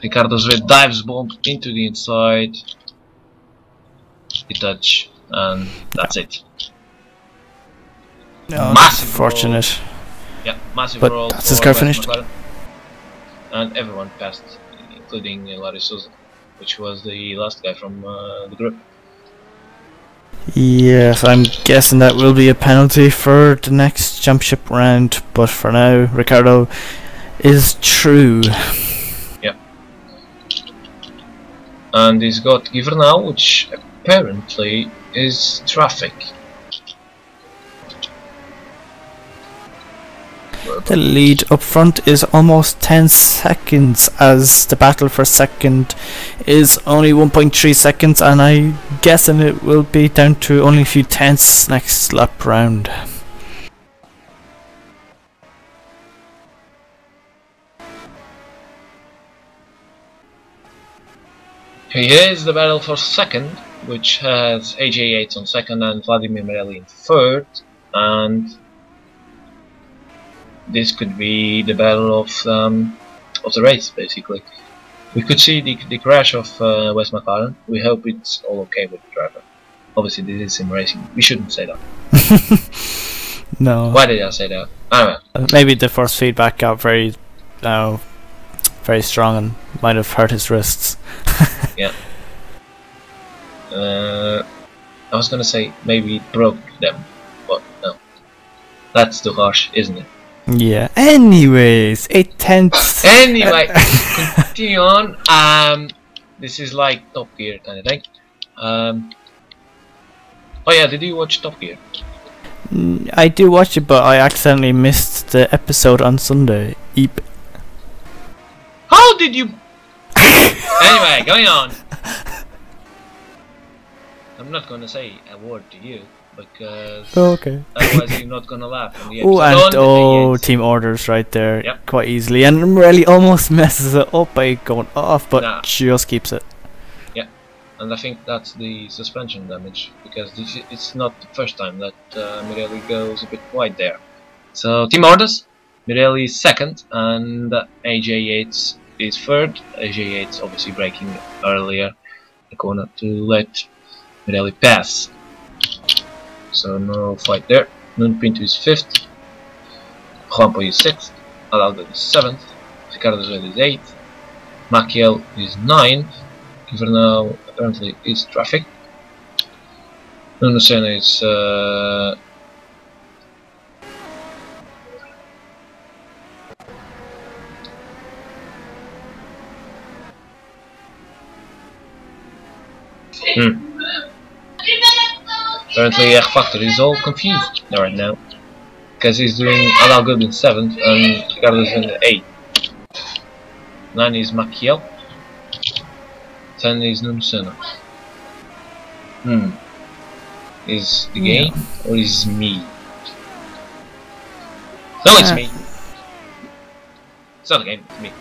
A: Ricardo Azevedo dives bomb into the inside. He touch, and that's it. Massive
B: fortunate.
A: Roll. Massive
B: but
A: roll.
B: That's his car finished.
A: McLaren. And everyone passed, including Larry Souza, which was the last guy from the group.
B: Yes, I'm guessing that will be a penalty for the next championship round, but for now, Ricardo is true.
A: Yep. And he's got Giver now, which apparently is traffic.
B: The lead up front is almost 10 seconds, as the battle for second is only 1.3 seconds, and I'm guessing it will be down to only a few tenths next lap round.
A: Here is the battle for second, which has AJ Yates on second and Vladimir Mirelli in third, and this could be the battle of the race, basically. We could see the crash of Wes McLaren. We hope it's all okay with the driver. Obviously, this is sim racing. We shouldn't say that.
B: No.
A: Why did I say that? I don't know.
B: Maybe the first feedback got very strong and might have hurt his wrists.
A: Yeah. I was gonna say maybe it broke them, but no. That's too harsh, isn't it?
B: Yeah. Anyways, 8 tenths.
A: Anyway, continue on. This is like Top Gear kind of thing. Oh yeah, did you watch Top Gear?
B: I do watch it, but I accidentally missed the episode on Sunday. Eep.
A: How did you? Anyway, going on. I'm not gonna say a word to you because
B: okay.
A: otherwise you're not gonna laugh.
B: Oh, and team orders right there,
A: yep.
B: Quite easily, and really almost messes it up by going off, but just keeps it.
A: Yeah, and I think that's the suspension damage, because it's not the first time that Mirelli goes a bit wide there. So team orders, Mirelli is second, and AJ Yates is third. AJ Yates obviously braking earlier the corner to let Mirelli pass. So no fight there. Nuno Pinto is 5th, Juanpo is 6th, Adalberto is 7th, Ricardo Zoid is 8th, Maciel is 9th, Givernau apparently is traffic, Nuno Senna is apparently Factor is all confused right now, because he's doing Adalgud in 7th and Ricardo is in 8th. 9 is Maciel, 10 is Nuno Senna. Is the game or is me? No, it's me. It's not a game, it's me.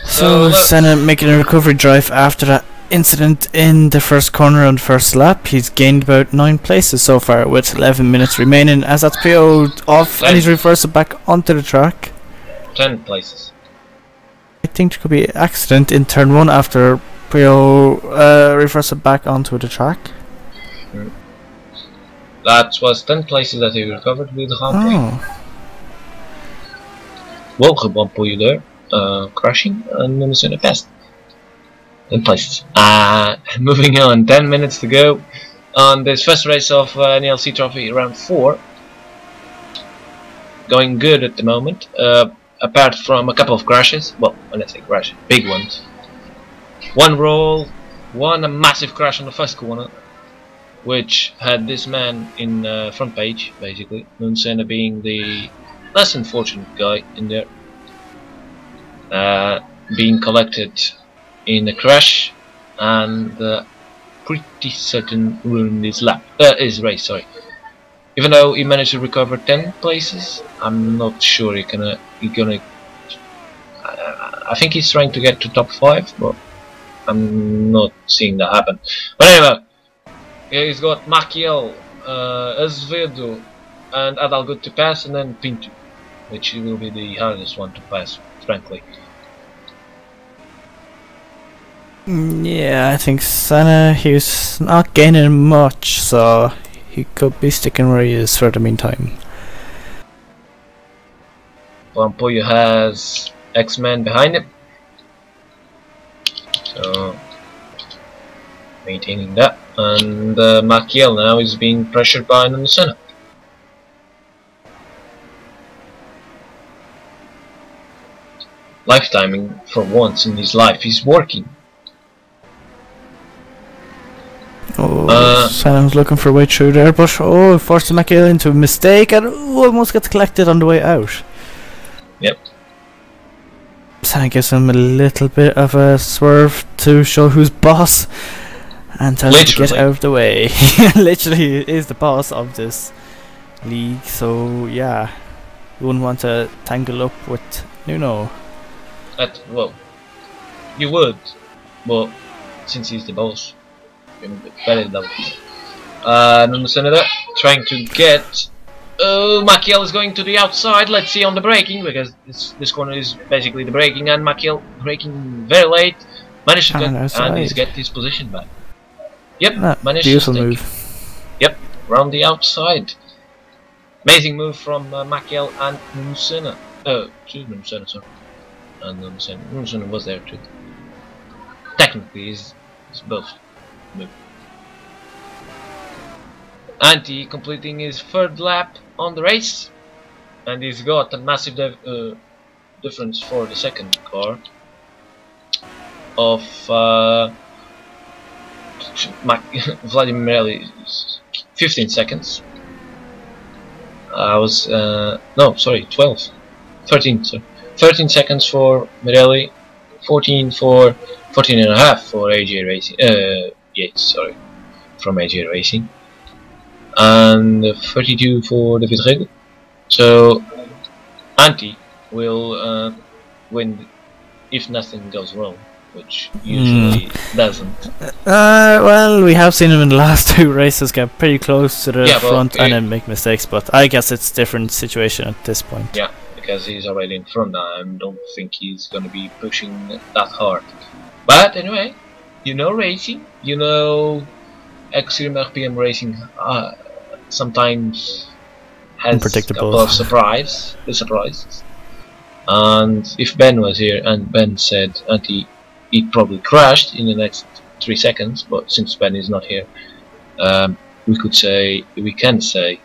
B: So Senna making a recovery drive after that incident in the first corner on the first lap. He's gained about 9 places so far with 11 minutes remaining, as that's PO'd off and he's reversed back onto the track.
A: 10 places.
B: I think there could be an accident in turn 1 after PO reversed back onto the track.
A: That was 10 places that he recovered with Juanpo.
B: Oh.
A: Well, Juanpo there. Crashing and Nuno Senna passed. 10 places. Moving on, 10 minutes to go on this first race of NLC Trophy Round 4. Going good at the moment, apart from a couple of crashes. Well, when I say crash, big ones. One roll, a massive crash on the first corner, which had this man in front page, basically. Nuno Senna being the less unfortunate guy in there. Being collected in a crash and pretty certain ruined his race. Sorry. Even though he managed to recover 10 places, I'm not sure he gonna. I think he's trying to get to top 5, but I'm not seeing that happen. But anyway, he's got Maciel, Azevedo, and Adalgud to pass, and then Pinto, which will be the hardest one to pass, frankly.
B: Yeah, I think Senna, he's not gaining much, so he could be sticking where he is for the meantime.
A: Juanpo has X-Men behind him. So maintaining that, and Maciel now is being pressured by Senna. Life timing for once in his life is working.
B: Oh, Senna's looking for a way through there, but oh, forced Maciel into a mistake and almost gets collected on the way out.
A: Yep.
B: Senna gives him a little bit of a swerve to show who's boss and tells him to get out of the way. Literally is the boss of this league, so yeah, you wouldn't want to tangle up with Nuno.
A: Well, you would, but since he's the boss, better than Senna trying to get. Maciel is going to the outside. Let's see on the braking, because this corner is basically the braking, and Maciel braking very late. Managed to get and he's get his position back. Yep, managed to move. Yep, round the outside. Amazing move from Maciel and Senna. Senna, sorry. And Senna was there too. Technically, it's both move. Antti completing his third lap on the race, and he's got a massive difference for the second car of Vladimir Merelli, 15 seconds. No, sorry, 13 seconds for Merelli, 14 and a half for AJ Racing. Yates, sorry, from AJ Racing. And 32 for the Vidrego. So Antti will win if nothing goes wrong, which usually doesn't.
B: Well, we have seen him in the last two races get pretty close to the front and then make mistakes, but I guess it's a different situation at this point.
A: Yeah, because he's already in front now. I don't think he's going to be pushing that hard. But anyway, you know racing, you know XtremeRPM racing sometimes has a couple of surprises. And if Ben was here and Ben said Antti, he probably crashed in the next 3 seconds, but since Ben is not here, we can say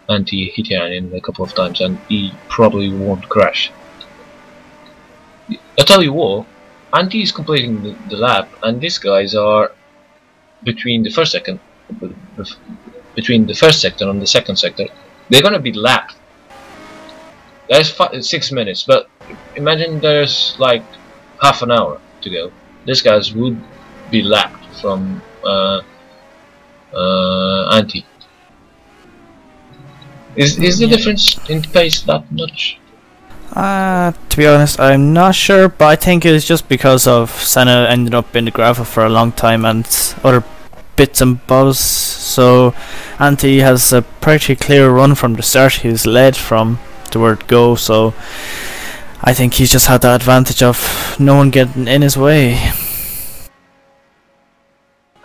A: Antti hit Janin a couple of times and he probably won't crash. I tell you what, Antti is completing the lap, and these guys are between the first sector and the second sector. They're gonna be lapped. There's 6 minutes, but imagine there's like half an hour to go. These guys would be lapped from Antti. Is the difference in pace that much?
B: To be honest, I'm not sure, but I think it was just because of Senna ended up in the gravel for a long time and other bits and bobs. So Antti has a pretty clear run from the start. He's led from the word go, so I think he's just had the advantage of no one getting in his way.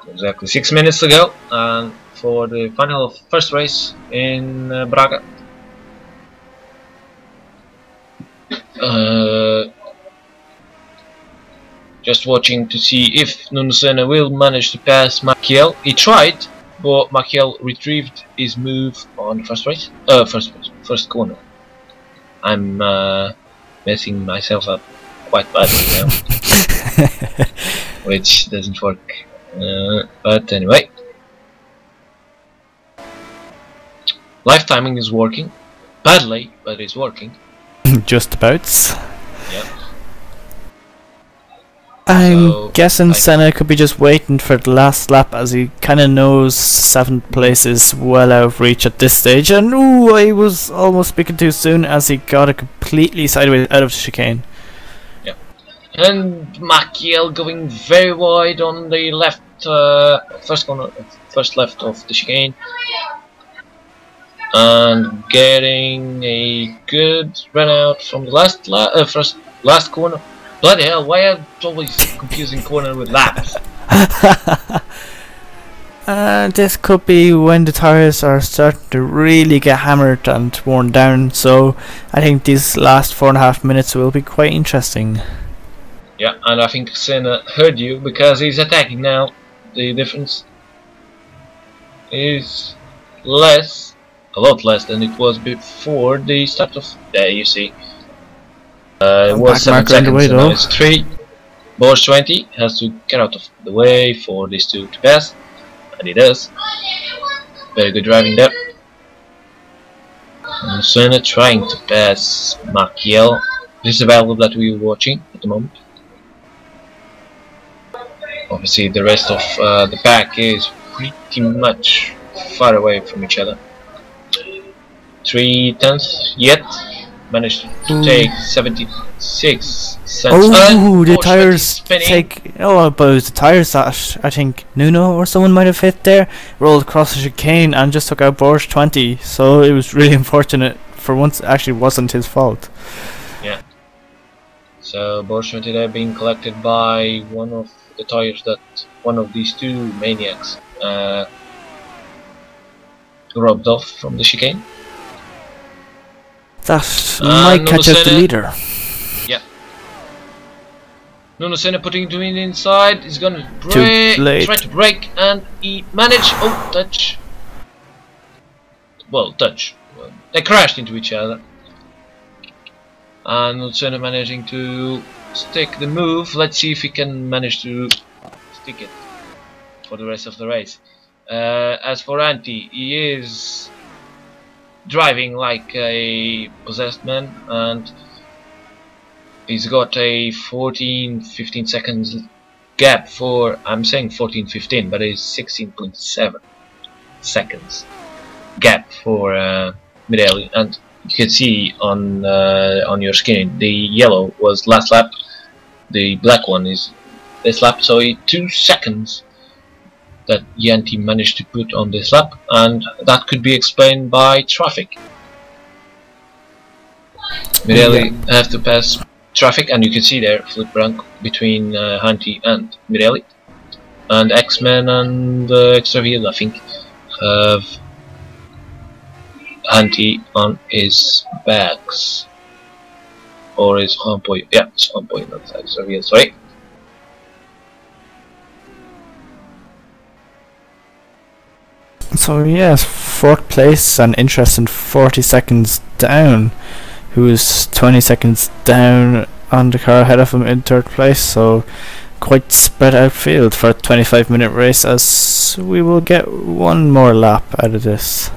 A: Exactly 6 minutes to go, and for the final first race in Braga. Just watching to see if Senna will manage to pass Maciel. He tried, but Maciel retrieved his move on the first race. First corner. I'm messing myself up quite badly now, which doesn't work. But anyway, life timing is working badly, but it's working.
B: Just about.
A: Yep.
B: I'm guessing Senna could be just waiting for the last lap, as he kind of knows 7th place is well out of reach at this stage. And ooh, I was almost speaking too soon as he got it completely sideways out of the chicane.
A: Yeah. And Maciel going very wide on the left, first left of the chicane, and getting a good run out from the last corner. Bloody hell, why am I always confusing corner with laps?
B: This could be when the tires are starting to really get hammered and worn down, so I think these last 4.5 minutes will be quite interesting.
A: Yeah, and I think Senna heard you, because he's attacking now the difference is less, a lot less than it was before the start of. There you see, it was 7 seconds, and now it's 3. Bosch 20 has to get out of the way for these two to pass, and he does. Very good driving there. And Senna trying to pass Maciel. This is the battle that we're watching at the moment. Obviously the rest of the pack is pretty much far away from each other. 3/10 yet managed to take 76 cents.
B: Oh, the tires take. Oh, but it was the tires that I think Nuno or someone might have hit there. Rolled across the chicane and just took out Bosch 20. So it was really unfortunate. For once, it actually wasn't his fault.
A: Yeah. So Bosch 20 there being collected by one of the tires that one of these two maniacs robbed off from the chicane.
B: That might catch up the leader.
A: Yeah. Nuno Senna putting it inside. He's gonna brake, try to brake, and he managed. Oh, touch. Well, touch. They crashed into each other. And Nuno Senna managing to stick the move. Let's see if he can manage to stick it for the rest of the race. As for Antti, he is driving like a possessed man, and he's got a 14-15 seconds gap for, I'm saying 14-15, but it's 16.7 seconds gap for Mirelli. And you can see on your screen the yellow was last lap, the black one is this lap, so 2 seconds that Yanti managed to put on this lap, and that could be explained by traffic. Mirelli have to pass traffic, and you can see there flip rank between Hanti and Mirelli, and X-Men and XtremeRPM I think have Hanti on his backs, or his home point. Yeah, it's home point, not XtremeRPM, sorry.
B: So yes, 4th place and interesting 40 seconds down, who is 20 seconds down on the car ahead of him in 3rd place, so quite spread out field for a 25-minute race, as we will get one more lap out of this.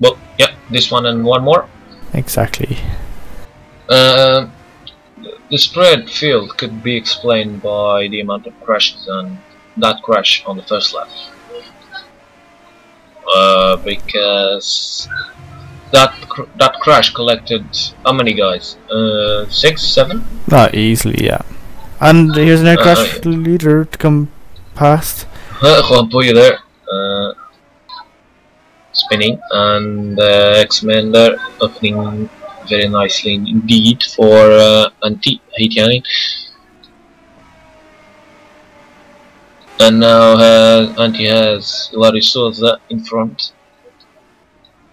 A: Well, yeah, this one and one more.
B: Exactly.
A: The spread field could be explained by the amount of crashes, and that crash on the first lap. Because that crash collected how many guys? 6, 7?
B: Not easily, yeah. And here's another crash for the leader to come past.
A: Juan Pollo there, spinning, and X-Men there opening very nicely indeed for Antti. And now Antti has Hilary Souza in front.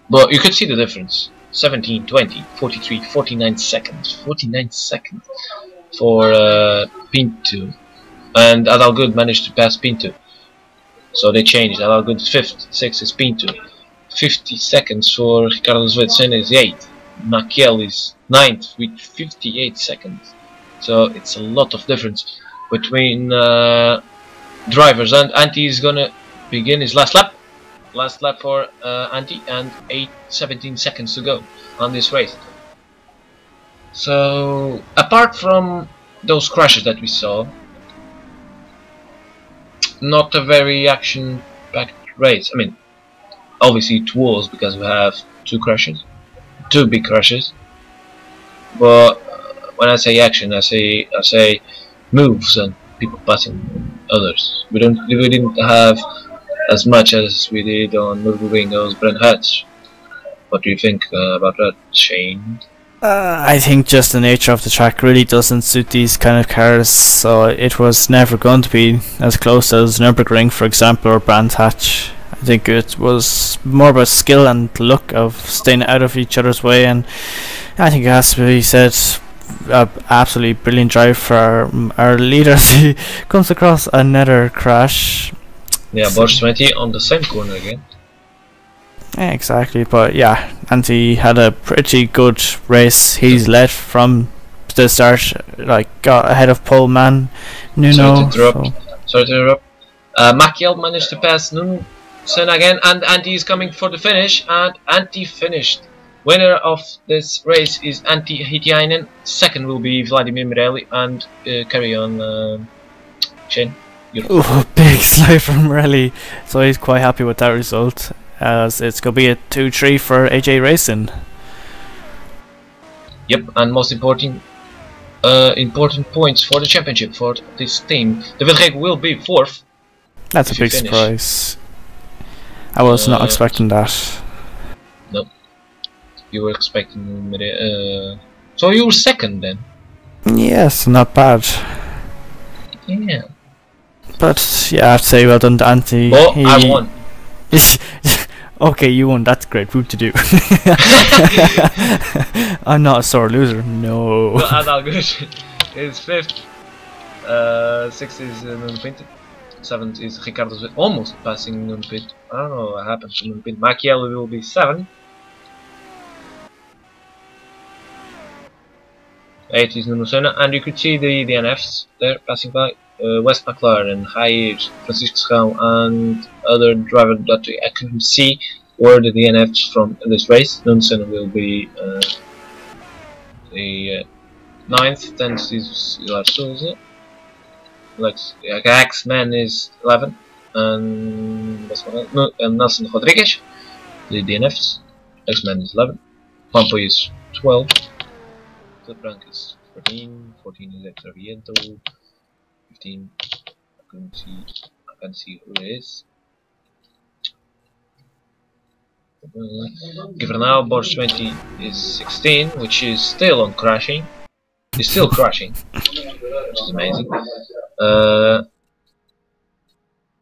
A: But you can see the difference. 17, 20, 43, 49 seconds. 49 seconds for Pinto. And Adalgud managed to pass Pinto. So they changed. Adalgud is 5th, 6th is Pinto. 50 seconds for Ricardo Svedsen is 8th. Maciel is 9th with 58 seconds. So it's a lot of difference between drivers, and Antti is gonna begin his last lap. Last lap for Antti, and 17 seconds to go on this race. So apart from those crashes that we saw, not a very action-packed race. I mean, obviously it was because we have 2 big crashes. But when I say action, I say moves and people passing others. We didn't have as much as we did on Nürburgring's Brent Hatch. What do you think about that, Shane?
B: I think just the nature of the track really doesn't suit these kind of cars, so it was never going to be as close as Nürburgring, for example, or Brands Hatch. I think it was more about skill and luck of staying out of each other's way, and I think it has to be said, absolutely brilliant drive for our leader as he comes across another crash.
A: Yeah, Bosch 20 on the same corner again.
B: Yeah, exactly, but yeah, Antti had a pretty good race. He's led from the start, like got ahead of pole man Nuno.
A: Sorry to interrupt. Maciel managed to pass Nuno Senna again, and Antti is coming for the finish, and Antti finished. Winner of this race is Antti Hitiainen. Second will be Vladimir Mirelli, and carry on, Shane.
B: Ooh, big slide from Mirelli, so he's quite happy with that result, as it's going to be a 2-3 for AJ Racing.
A: Yep, and most important points for the championship for this team. De Vilrijk will be 4th.
B: That's a big surprise. I was not expecting that.
A: No. You were expecting so you were second then?
B: Yes, not bad.
A: Yeah.
B: But yeah, I have to say well done to Antti.
A: Oh, I won.
B: Okay, you won. That's great. Good to do. I'm not a sore loser. No.
A: That's all good. It's 5th. 6th is Nuno Pinto. 7th is Ricardo, almost passing Nuno Pinto. I don't know what happened to Nuno Pinto. Maciel will be 7th. 8th is Nuno Senna, and you could see the DNFs there passing by. West McLaren, Jair, Francisco Serrão, and other drivers that I couldn't see were the DNFs from this race. Nuno Senna will be the 9th, 10th is Hilar Souza, X-Man is 11th, and Nelson Rodrigues, the DNFs. X-Man is 11th, Pampo is 12th, Frank is 14, 14 is Extra Viento, 15, I can't see who it is. Givernau Bosch 20 is 16, which is still on crashing. It's still crashing, which is amazing.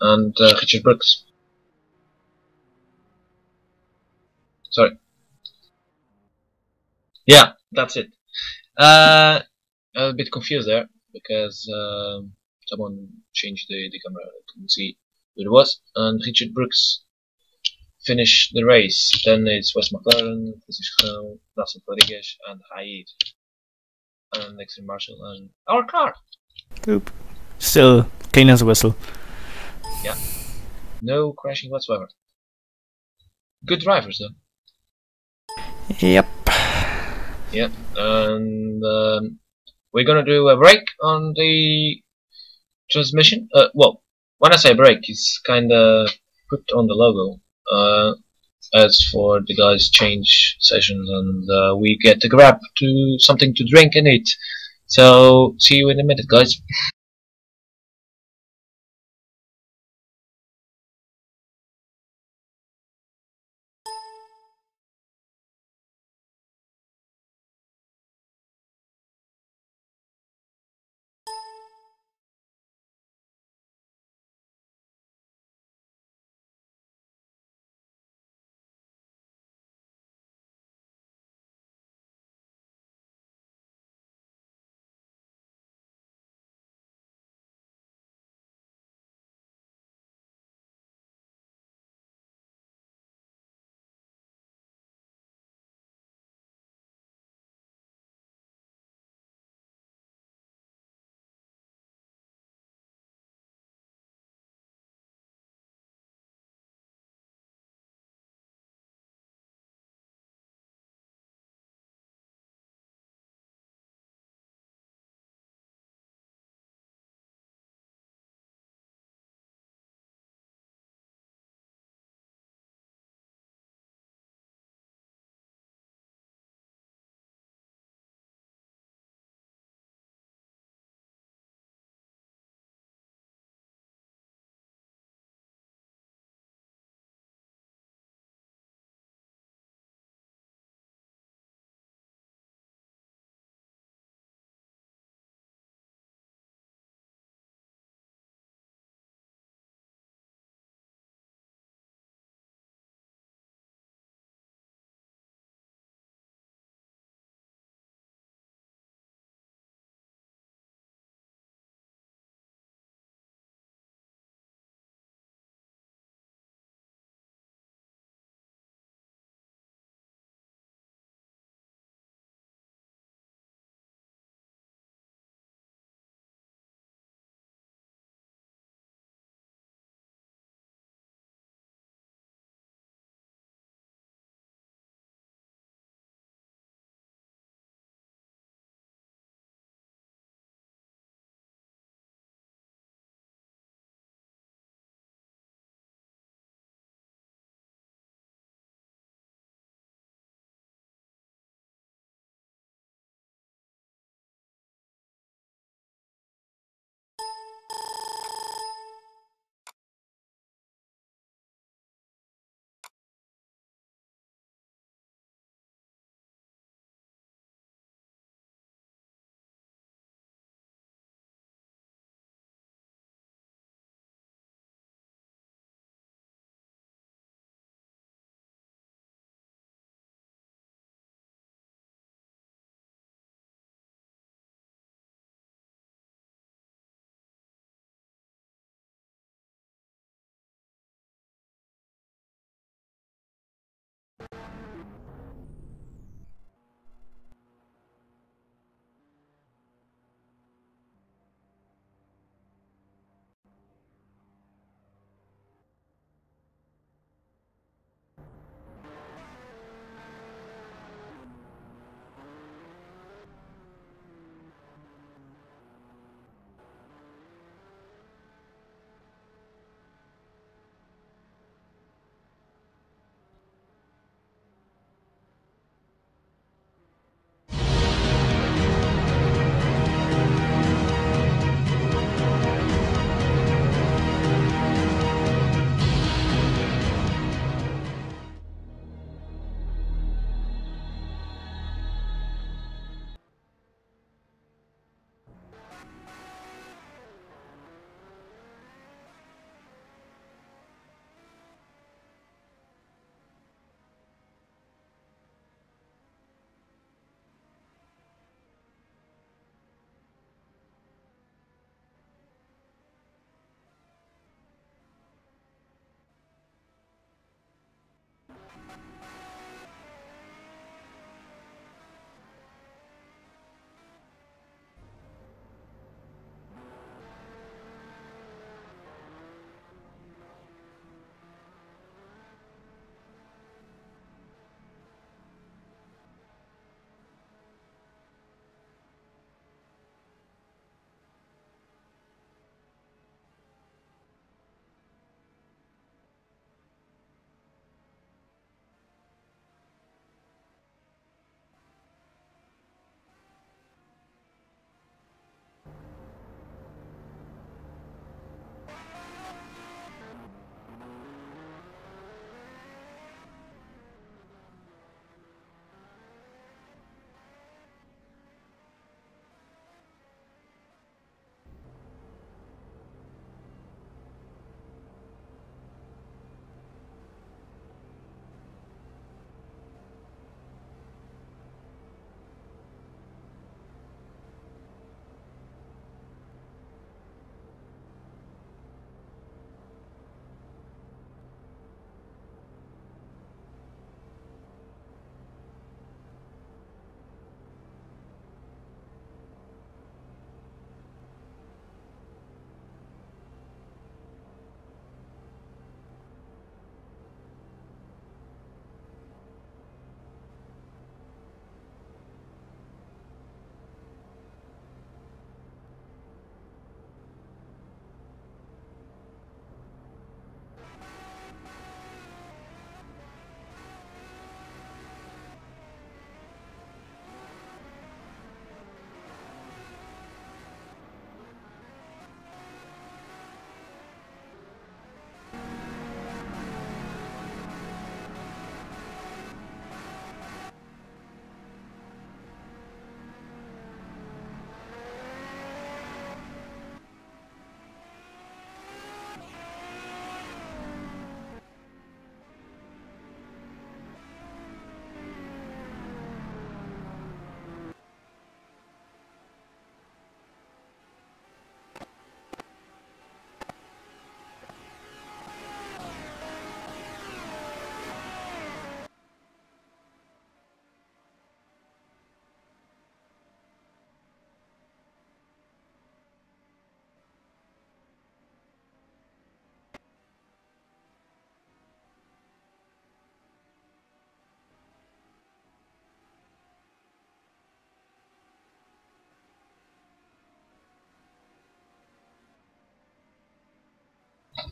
A: And Richard Brooks. Sorry. Yeah, that's it. I'm a bit confused there because someone changed the camera. I couldn't see who it was. And Richard Brooks finished the race. Then it's Wes McLaren, Francisco, Nelson Rodrigues, and Jair, and Extreme Marshall, and our car.
B: Oop. Still clean as a whistle.
A: Yeah. No crashing whatsoever. Good drivers though.
B: Yep.
A: Yep. And we're gonna do a break on the transmission. Well, when I say break, it's kinda put on the logo. As for the guys change sessions, and we get to grab to something to drink and eat. So see you in a minute, guys.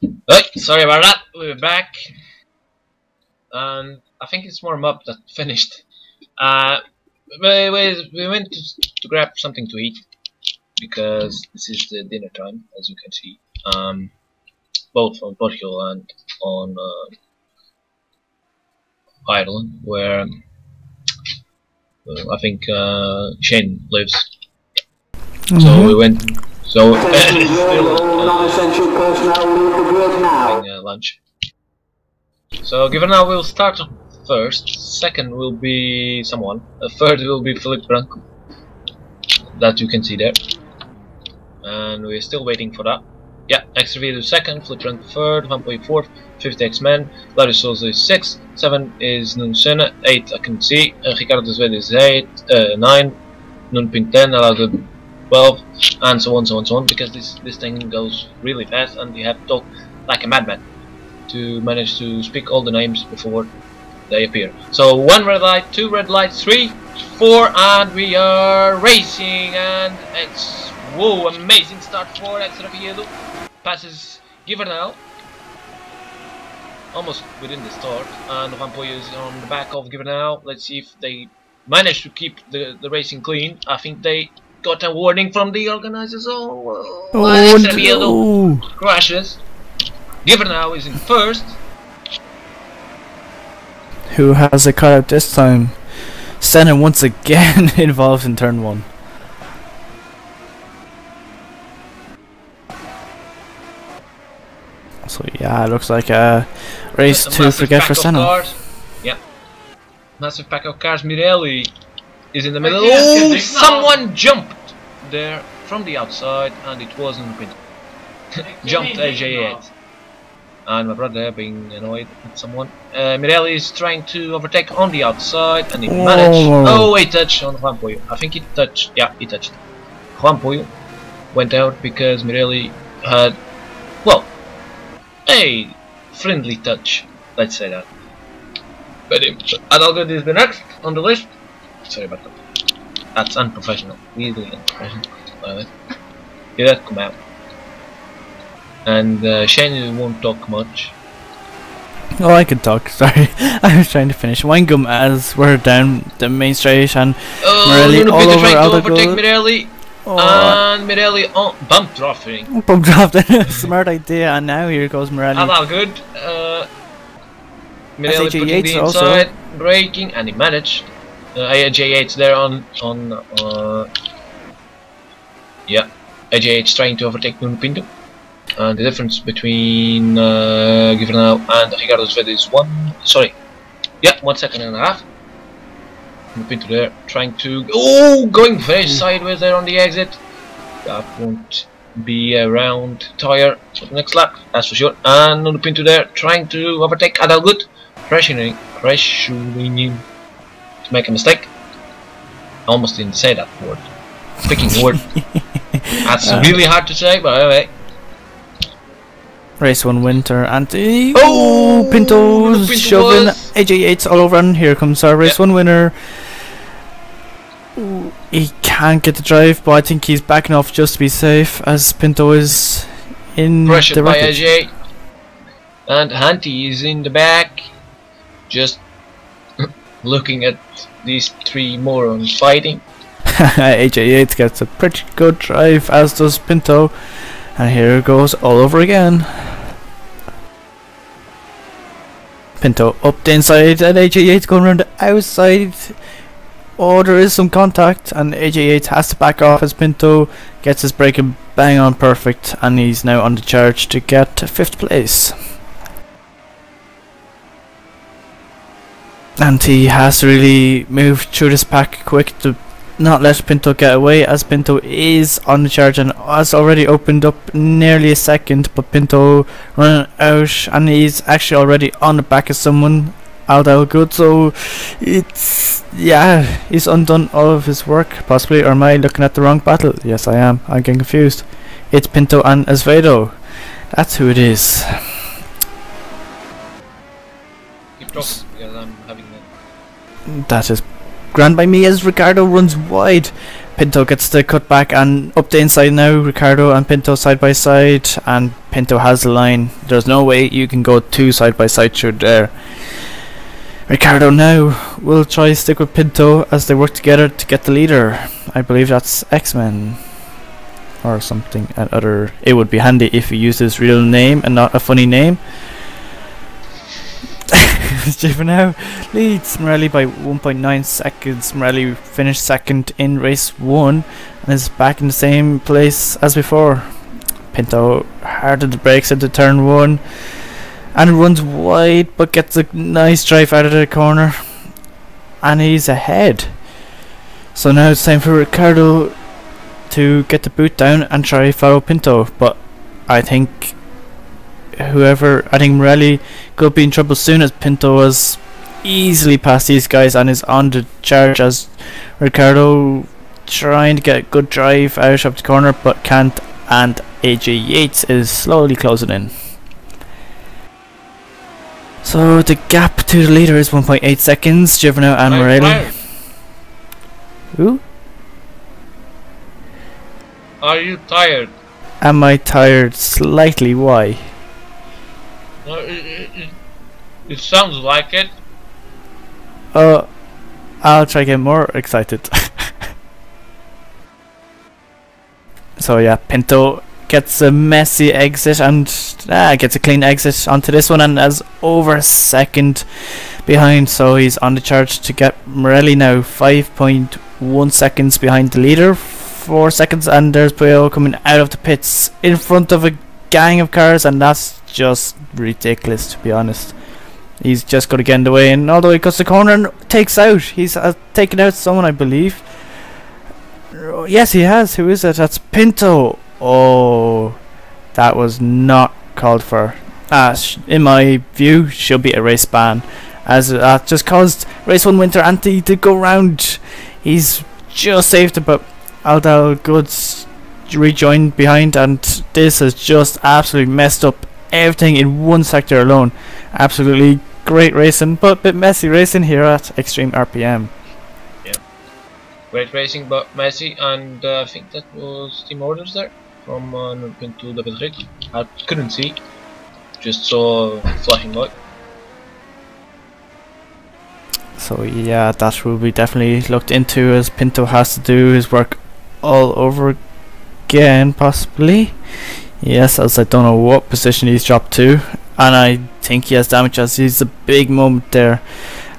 A: Right, sorry about that. We're back, and I think it's warm up that finished. We went to grab something to eat because this is the dinner time, as you can see. Both on Portugal and on Ireland, where I think Shane lives. So we went. So
C: non-essential personnel leave the grid now.
A: having lunch. So given now we'll start first. Second will be someone. Third will be Philip Branco, that you can see there. And we're still waiting for that. Yeah, XtremeRPM is second, Philip Branco third, Van Poy fourth, 5th X-Men, Larry Souza is 6th, 7 is Nuno Senna, 8 I can see, Ricardo Zved is 9, Nuno Pinto 10, Alago 12, and so on, because this thing goes really fast and you have to talk like a madman to manage to speak all the names before they appear. So 1 red light, 2 red lights, 3, 4, and we are racing, and it's whoa, amazing start for XtremeRPM. Passes Givernal almost within the start, and Van Poy is on the back of Givernal. Let's see if they manage to keep the racing clean. I think they got a warning from the organizers. XtremeRPM
B: no.
A: crashes. Givernal is in first.
B: Who has a cut out this time? Senna once again involved in turn 1. So yeah, it looks like a race to forget for Senna.
A: Yeah, massive pack of cars. Mirelli is in the middle. Oh, someone jumped there from the outside, and it wasn't Pinto. Jumped AJ8. And my brother being annoyed at someone. Mirelli is trying to overtake on the outside, and he managed. Oh, he touched on Juan Pollo. I think he touched. Yeah, he touched. Juan Pollo went out because Mirelli had, well, a friendly touch. Let's say that. But Adalgud is the next on the list. Sorry about that. That's unprofessional. Really unprofessional. Yeah, that come out. And Shane won't talk much.
B: Oh, I can talk, sorry. I was trying to finish. Winegum as we're down the main straight, and Mirelli all over
A: trying to overtake Mirelli. And Mirelli bump drafting.
B: Bump drafting, smart idea, and now here goes Mirelli.
A: All good. Mirelli putting the inside, braking, and he managed. AJ8's there on yeah, AJ8's trying to overtake Nuno Pinto. And the difference between Givernal and Ricardo Zved is 1 second and a half. Nuno Pinto there trying to going very sideways there on the exit. That won't be a round tire for the next lap, that's for sure. And Nuno Pinto there trying to overtake Adalgud, pressuring him to make a mistake. I almost didn't say that word. Picking word. That's really hard to say, but anyway.
B: Race 1 winter, and Pinto's shoving AJ8s all over, and here comes our race 1 winner. Ooh, he can't get the drive, but I think he's backing off just to be safe, as Pinto is in
A: pressured
B: the
A: by
B: wreckage.
A: AJ, and Hunty is in the back, just looking at these 3 morons fighting.
B: AJ8 gets a pretty good drive, as does Pinto. And here it goes all over again. Pinto up the inside, and AJ8 going around the outside. Oh, there is some contact, and AJ8 has to back off as Pinto gets his braking bang on perfect, and he's now on the charge to get 5th place. And he has to really move through this pack quick to not let Pinto get away, as Pinto is on the charge and has already opened up nearly a second, but Pinto running out, and he's actually already on the back of someone, Adalgud, so it's, yeah, he's undone all of his work, possibly. Or am I looking at the wrong battle? Yes, I am. I'm getting confused. It's Pinto and Azevedo. That's who it is.
A: Keep talking because I'm having that.
B: That is grand by me, as Ricardo runs wide. Pinto gets the cutback, and up the inside now, Ricardo and Pinto side by side, and Pinto has the line. There's no way you can go 2 side by side through there. Ricardo now will try to stick with Pinto as they work together to get the leader. I believe that's X-Men or something. It would be handy if he used his real name and not a funny name. Juvenile leads Morelli by 1.9 seconds. Morelli finished second in race 1 and is back in the same place as before. Pinto hardened the brakes into turn 1 and runs wide, but gets a nice drive out of the corner, and he's ahead. So now it's time for Ricardo to get the boot down and try follow Pinto, but I think Morelli could be in trouble soon, as Pinto was easily past these guys and is on the charge, as Ricardo trying to get a good drive out of the corner but can't, and AJ Yates is slowly closing in. So the gap to the leader is 1.8 seconds. Juvenile and Morelli. Who?
A: Are you tired?
B: Am I tired? Slightly. Why?
A: No, it sounds like it.
B: I'll try to get more excited. So yeah, Pinto gets a messy exit and gets a clean exit onto this one, and is over a second behind, so he's on the charge to get Morelli now 5.1 seconds behind the leader. 4 seconds, and there's Puyo coming out of the pits in front of a gang of cars, and that's just ridiculous, to be honest. He's just got to get in the way, and although he cuts the corner and takes out, he's taken out someone, I believe. Yes, he has. Who is it? That's Pinto. Oh, that was not called for. In my view, should be a race ban, as that just caused race 1 Winter Anti to go round. He's just saved it, but Aldal Goods rejoined behind, and this has just absolutely messed up everything in one sector alone. Absolutely great racing, but a bit messy racing here at XtremeRPM.
A: Yeah, great racing, but messy, and I think that was team orders there from Pinto double trick. I couldn't see, just saw flashing light.
B: So yeah, that will be definitely looked into, as Pinto has to do his work all over again, possibly. Yes, as I don't know what position he's dropped to, and I think he has damage, as he's a big moment there,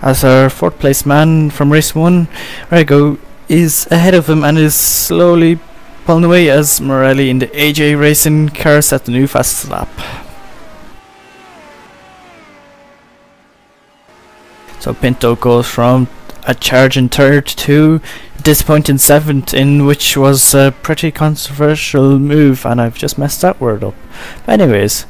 B: as our 4th place man from race 1, Rego, is ahead of him and is slowly pulling away, as Morelli in the AJ Racing car set the new fastest lap. So Pinto goes from a charge in 3rd to disappointing 7th, in which was a pretty controversial move, and I've just messed that word up. But anyways,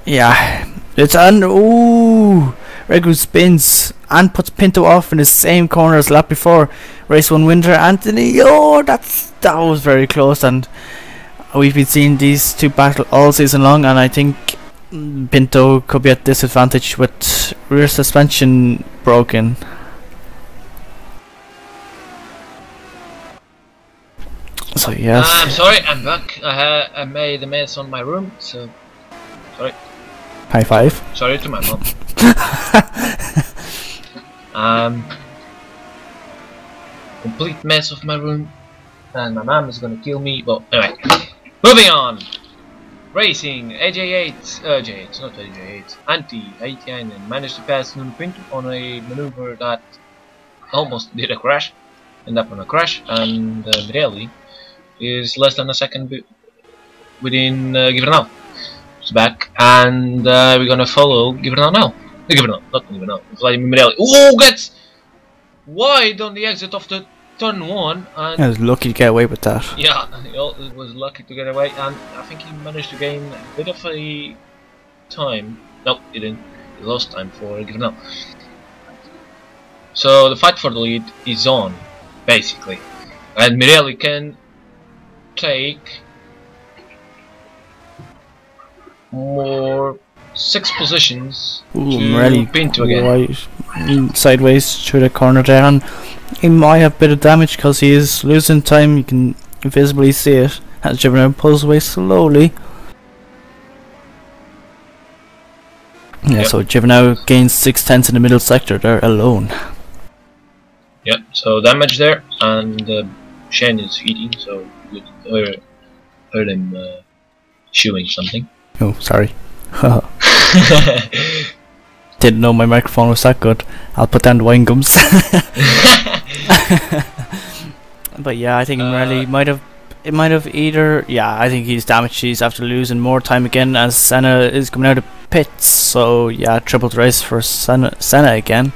B: yeah, it's on. Ooh, Regu spins and puts Pinto off in the same corner as lap before. Race 1 winner Anthony. Oh, that was very close, and we've been seeing these two battle all season long, and I think Pinto could be at disadvantage with rear suspension broken. So yes.
A: I'm sorry, I'm back. I made a mess on my room, so sorry.
B: High five.
A: Sorry to my mom. Complete mess of my room, and my mom is gonna kill me. But anyway, moving on. Racing, AJ8, not AJ8, Anti-89 managed to pass Nuno Pinto on a maneuver that almost did a crash, ended up on a crash, and Mirelli is less than a second within Gibernal. It's back, and we're gonna follow Gibernal now. Not Gibernal, Vladimir Mirelli. Oh, gets wide on the exit of the turn 1, and
B: I was lucky to get away with that.
A: yeah, he was lucky to get away, and I think he managed to gain a bit of a time. No, he didn't. He lost time for Gibernal. So the fight for the lead is on, basically, and Mirelli can take more 6 positions
B: Ooh,
A: to
B: Morelli
A: Pinto again.
B: Sideways through the corner there, and he might have a bit of damage because he is losing time. You can visibly see it as Giovinazzo pulls away slowly. Yeah,
A: Yep.
B: so Giovinazzo gains 6/10 in the middle sector there alone.
A: Yep, so damage there, and Shane is eating, so you heard him chewing something.
B: Oh, sorry. Didn't know my microphone was that good. I'll put down the wine gums. But yeah, I think Morelli might have. It might have either. Yeah, I think he's damaged. He's after losing more time again as Senna is coming out of pits. So yeah, tripled race for Senna again.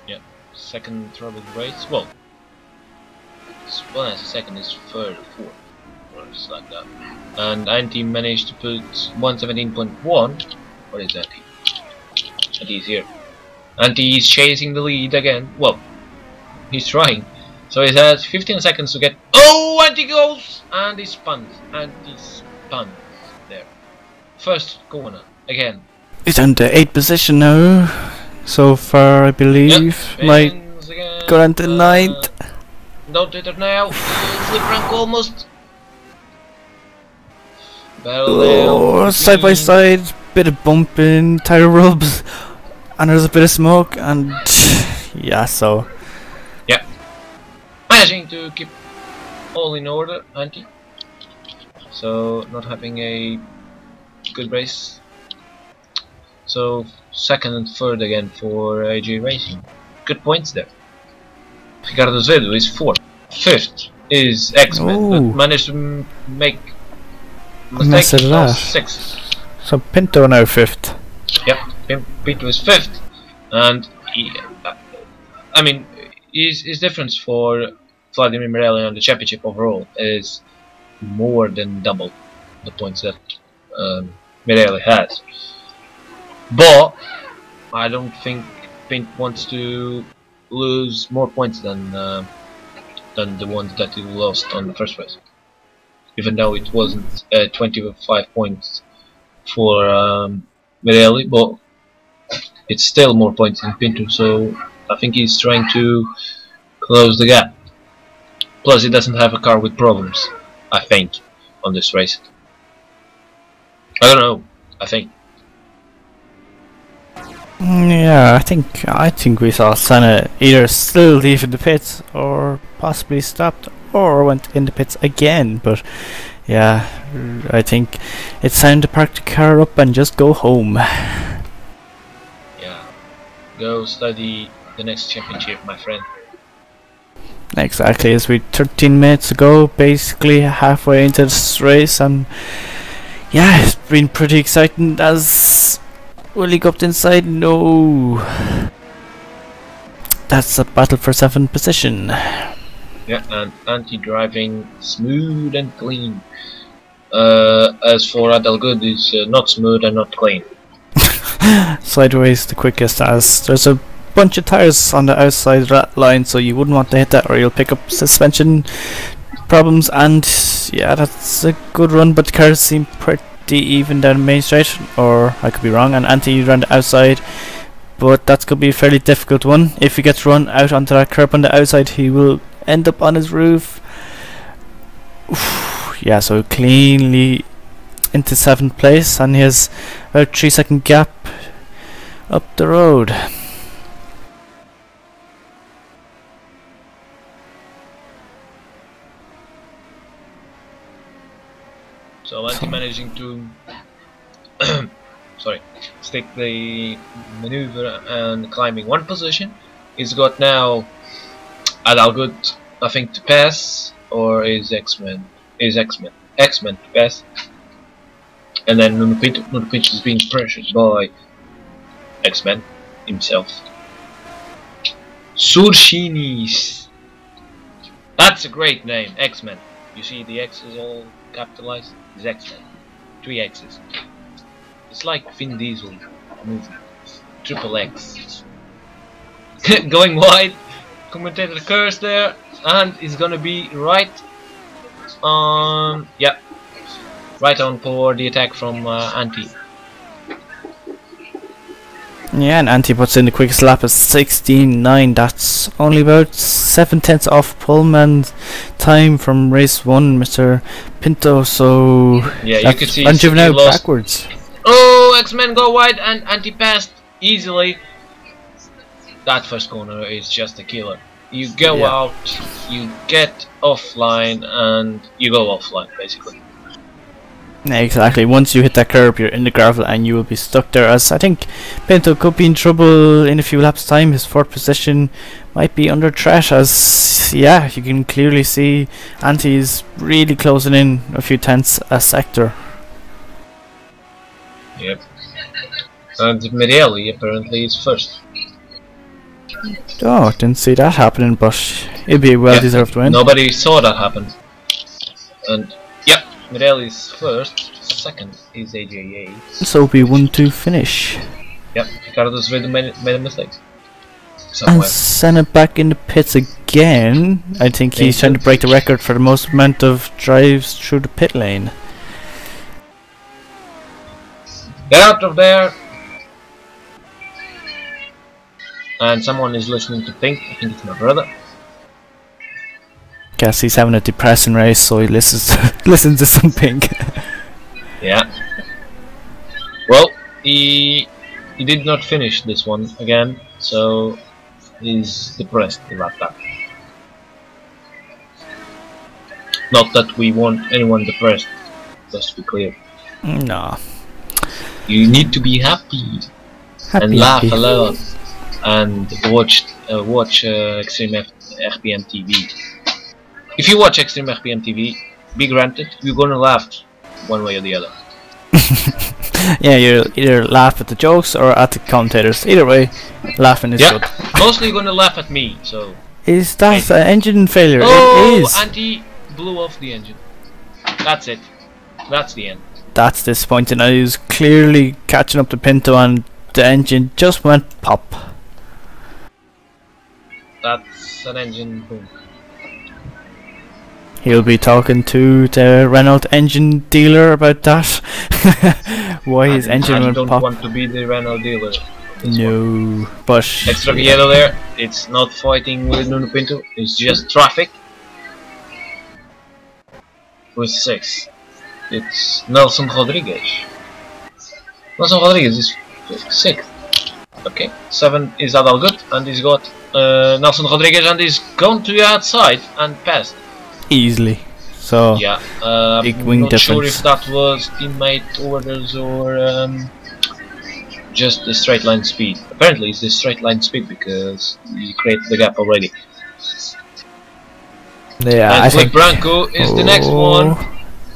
A: Yep, second troubled race. Well, as a second is third, fourth, or just like that. And Antti managed to put 117.1. What is Antti? Antti's here. Antti is chasing the lead again. Well, he's trying. So he has 15 seconds to get. Oh, Antti goes! And he spun. Antti spun. There. First corner. Again.
B: He's down to 8th position now. So far, I believe.
A: Yep.
B: Might
A: Again.
B: go down to 9th.
A: Don't do it now. Slip rank almost.
B: Oh, side by side, bit of bumping, tire rubs, and there's a bit of smoke, and yeah, so.
A: Yeah. Managing to keep all in order, Antti. So, not having a good race. So, second and third again for AJ Racing. Good points there. Ricardo Zvedo is 4th. 5th is X-Men, but managed to make
B: Mess it up.
A: 6th.
B: So Pinto now 5th.
A: Yep, Pinto is 5th, and I mean, his difference for Vladimir Morelli on the championship overall is more than double the points that Morelli has. But I don't think Pint wants to lose more points than the ones that he lost on the first race. Even though it wasn't 25 points for Morelli, but it's still more points than Pinto, so I think he's trying to close the gap. Plus he doesn't have a car with problems, I think, on this race. I don't know, I think.
B: Yeah, I think we saw Senna either still leaving the pits or possibly stopped or went in the pits again, but yeah, I think it's time to park the car up and just go home.
A: Yeah, go study the next championship, my friend.
B: Exactly, as we 13 minutes ago, basically halfway into this race, and yeah, it's been pretty exciting as will he go up inside? No. That's a battle for 7th position.
A: Yeah, and anti-driving smooth and clean. As for Adalgud, it's not smooth and not clean.
B: Sideways the quickest, as there's a bunch of tires on the outside of that line, so you wouldn't want to hit that or you'll pick up suspension problems. And yeah, that's a good run, but the cars seem pretty even down the main straight, or I could be wrong, and Antti ran the outside, but that's going to be a fairly difficult one. If he gets run out onto that curb on the outside, he will end up on his roof. Oof, yeah, so cleanly into 7th place, and he has about 3-second gap up the road.
A: So Antti managing to stick the maneuver and climbing 1 position. He's got now Adalgud, I think, to pass, or is X-Men to pass, and then Nuno Pinto is being pressured by X-Men himself. Surchinis. That's a great name, X-Men. You see the X is all capitalized. It's X-Men. 3 X's. It's like Vin Diesel movie. Triple X. Going wide. Commentator curse there, and it's gonna be right on. Yep. Right on for the attack from Antti.
B: Yeah, and Anti puts in the quickest lap at 16.9. That's only about 7/10 off poleman's time from race 1, Mr. Pinto. So
A: yeah, you can see
B: Juvenile backwards.
A: Oh, X-Men go wide and Anti passed easily. That first corner is just a killer. You go out, you get offline, and you go offline basically.
B: Exactly. Once you hit that curb, you're in the gravel and you will be stuck there. As I think Pinto could be in trouble in a few laps' time. His 4th position might be under threat. As you can clearly see Anti is really closing in a few tenths a sector.
A: Yep. And Mirelli apparently is first.
B: Oh, didn't see that happening, but it'd be a well-deserved win.
A: Nobody saw that happen. And yep, Mirelli is first. Second is AJA.
B: So we 1-2 finish.
A: Yep, Ricardo's made a mistake.
B: And Senna back in the pits again. I think he's trying to break the record for the most amount of drives through the pit lane.
A: Get out of there! And someone is listening to Pink. I think it's my brother.
B: Guess he's having a depressing race, so he listens to some Pink.
A: Yeah. Well, he did not finish this one again, so he's depressed about that. Not that we want anyone depressed, just to be clear.
B: No.
A: You need to be happy and laugh a lot and watch XtremeRPM TV. If you watch XtremeRPM TV, be granted, you're gonna laugh one way or the other.
B: Yeah, you either laugh at the jokes or at the commentators. Either way, laughing is good.
A: Mostly you're gonna laugh at me, so...
B: Is that an engine failure?
A: Oh,
B: it is!
A: Anti blew off the engine. That's it. That's the end.
B: That's disappointing. I was clearly catching up to Pinto and the engine just went pop.
A: That's an engine boom.
B: He'll be talking to the Renault engine dealer about that. Why his engine went pop.
A: I don't want to be the Renault dealer.
B: No, but...
A: Extra yellow there. It's not fighting with Nuno Pinto. It's just traffic. With 6. It's Nelson Rodriguez. Nelson Rodriguez is 6th. Okay. 7 is Adalgut, and he's got Nelson Rodriguez, and he's gone to the outside and passed.
B: Easily. So
A: yeah,
B: big wing
A: not
B: difference.
A: Sure if that was teammate orders or just the straight line speed. Apparently it's the straight line speed because he created the gap already.
B: Yeah,
A: and
B: I
A: Flip
B: think
A: Branco is the next one.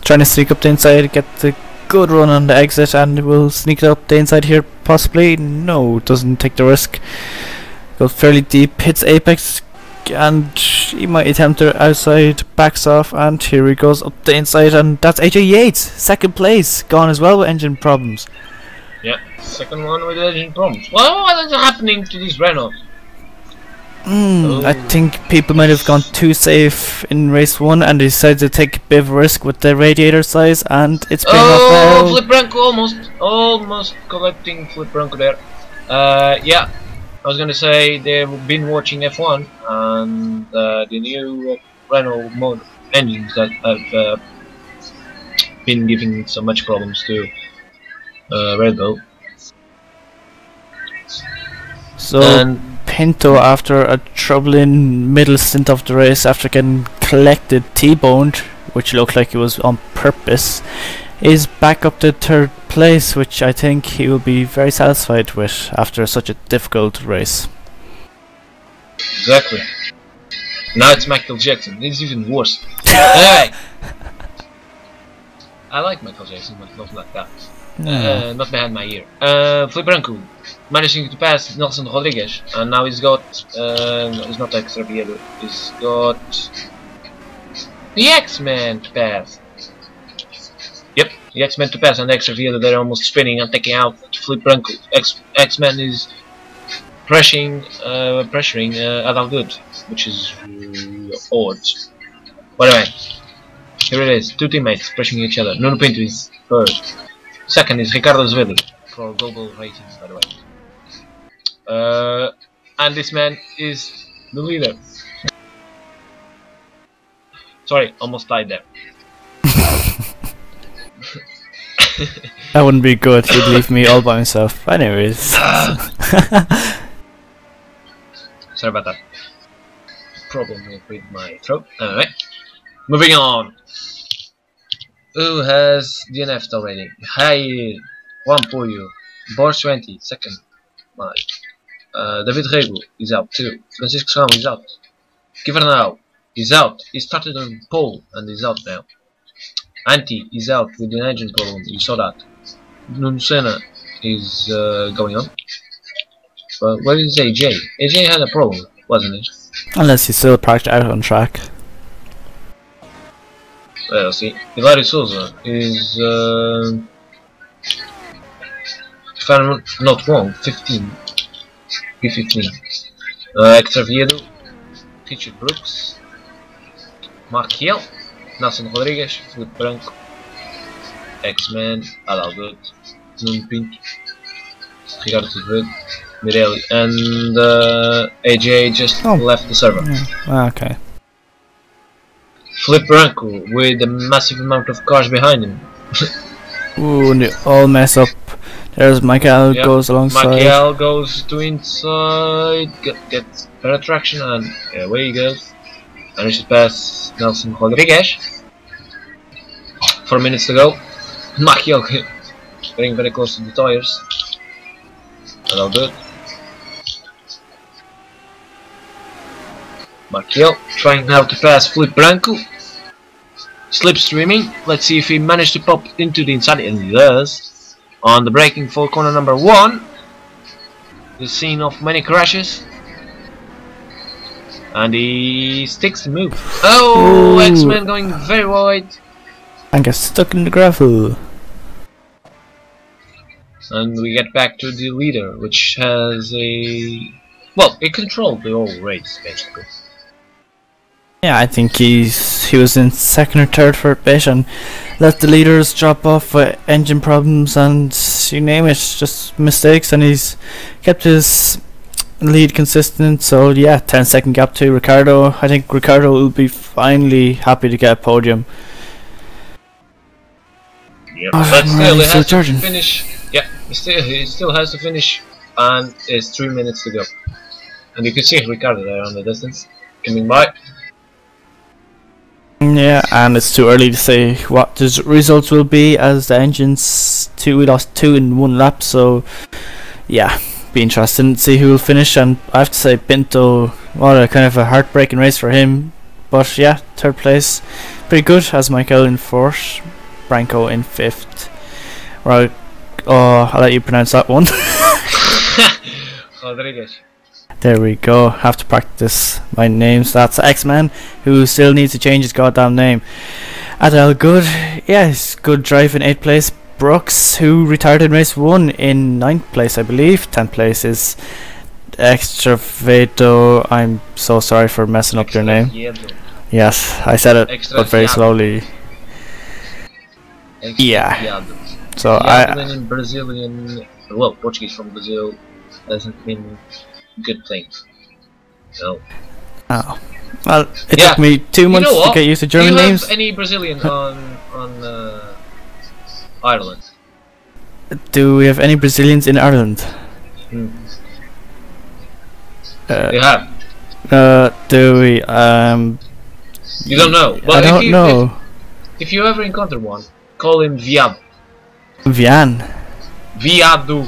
B: Trying to sneak up the inside, get the good run on the exit, and will sneak up the inside here possibly. No, doesn't take the risk. Goes fairly deep, hits apex, and he might attempt the outside, backs off, and here he goes up the inside, and that's AJ Yates, 2nd place, gone as well with engine problems.
A: Yeah, 2nd one with engine problems. Well, what is happening to these Renault?
B: I think people might have gone too safe in race 1 and decided to take a bit of a risk with the radiator size, and it's paying off now.
A: Flip Branco almost collecting Flip Branco there. Yeah, I was gonna say they've been watching F1 and the new Renault mode engines that have been giving so much problems to Red Bull.
B: So Pinto, after a troubling middle stint of the race, after getting collected T-boned, which looked like it was on purpose, is back up to 3rd place, which I think he will be very satisfied with after such a difficult race.
A: Exactly. Now it's Michael Jackson. It's even worse. Hey! I like Michael Jackson, but not like that. Not behind my ear. Flip Branco managing to pass Nelson Rodriguez, and now he's got he's not extra yellow, he's got the X-Men to pass. Yep, the X-Men to pass, and the extra yellow they're almost spinning and taking out Flip Branco. X-Men is pressuring Adalgut, which is odd. But anyway, here it is, 2 teammates pressuring each other. Nuno Pinto is 1st. 2nd is Ricardo Zvedel for global ratings, by the way. And this man is the leader. Sorry, almost died there.
B: That wouldn't be good. He'd leave me all by myself. Anyways.
A: Sorry about that. Problem with my throat. Anyway, moving on. Who has DNF'd already? Hi, one for you. Boris 20, second. David Rego is out too. Francisco Sam is out. Kivernau is out. He started on pole and is out now. Anti is out with an engine problem. You saw that. Nuncena is going on. But where is AJ? AJ had a problem, wasn't it?
B: Unless he's still parked out on track.
A: Well, see, Hilario Souza is, if I'm not wrong, 15. P15. Extraviedo, Richard Brooks, Marquiel, Nelson Rodrigues, Felipe Branco, X-Man, Adalberto, Nuno Pinto, Ricardo Silveira, Mirelli, and AJ just left the server.
B: Yeah. Okay.
A: Felipe Branco with a massive amount of cars behind him.
B: Ooh, and they all mess up. There's Michael goes alongside.
A: Michael goes to inside, gets better traction, and away he goes. And he should pass Nelson Rodrigues. 4 minutes to go. Michael getting very close to the tires. And all good. Michael trying now to pass Felipe Branco. Slipstreaming. Let's see if he managed to pop into the inside, and he does. On the braking for corner number 1, the scene of many crashes, and he sticks the move. Oh, X-Men going very wide
B: and gets stuck in the gravel.
A: And we get back to the leader, which has a it controlled the whole race basically.
B: Yeah, I think he was in second or third for a bit and let the leaders drop off with engine problems and you name it, just mistakes, and he's kept his lead consistent. So yeah, 10-second gap to Ricardo. I think Ricardo will be finally happy to get a podium.
A: Yep. But still, he has to finish. Yeah, he still has to finish, and it's 3 minutes to go. And you can see Ricardo there on the distance coming by.
B: Yeah, and it's too early to say what the results will be, as the engines we lost 2 in 1 lap. So yeah, be interesting to see who will finish. And I have to say, Pinto, what a kind of a heartbreaking race for him. But yeah, 3rd place, pretty good. As Michael in 4th, Branco in 5th. Right, I'll let you pronounce that one.
A: Rodriguez.
B: There we go. Have to practice my names. That's X-Man, who still needs to change his goddamn name. Adel Good, yes, good drive in 8th place. Brooks, who retired in race 1, in 9th place, I believe. 10th place is Extravedo. I'm so sorry for messing up your name. Yes, I said it, but very slowly. Yeah. So
A: in Brazilian, well, Portuguese from Brazil doesn't mean good things. So.
B: Oh. Well, it took me 2 months to get used to German names.
A: Do you have any Brazilians on Ireland?
B: Do we have any Brazilians in Ireland?
A: You have?
B: Do we?
A: You don't know? Well,
B: I don't know.
A: If you ever encounter one, call him Viado.
B: Vian.
A: Viado.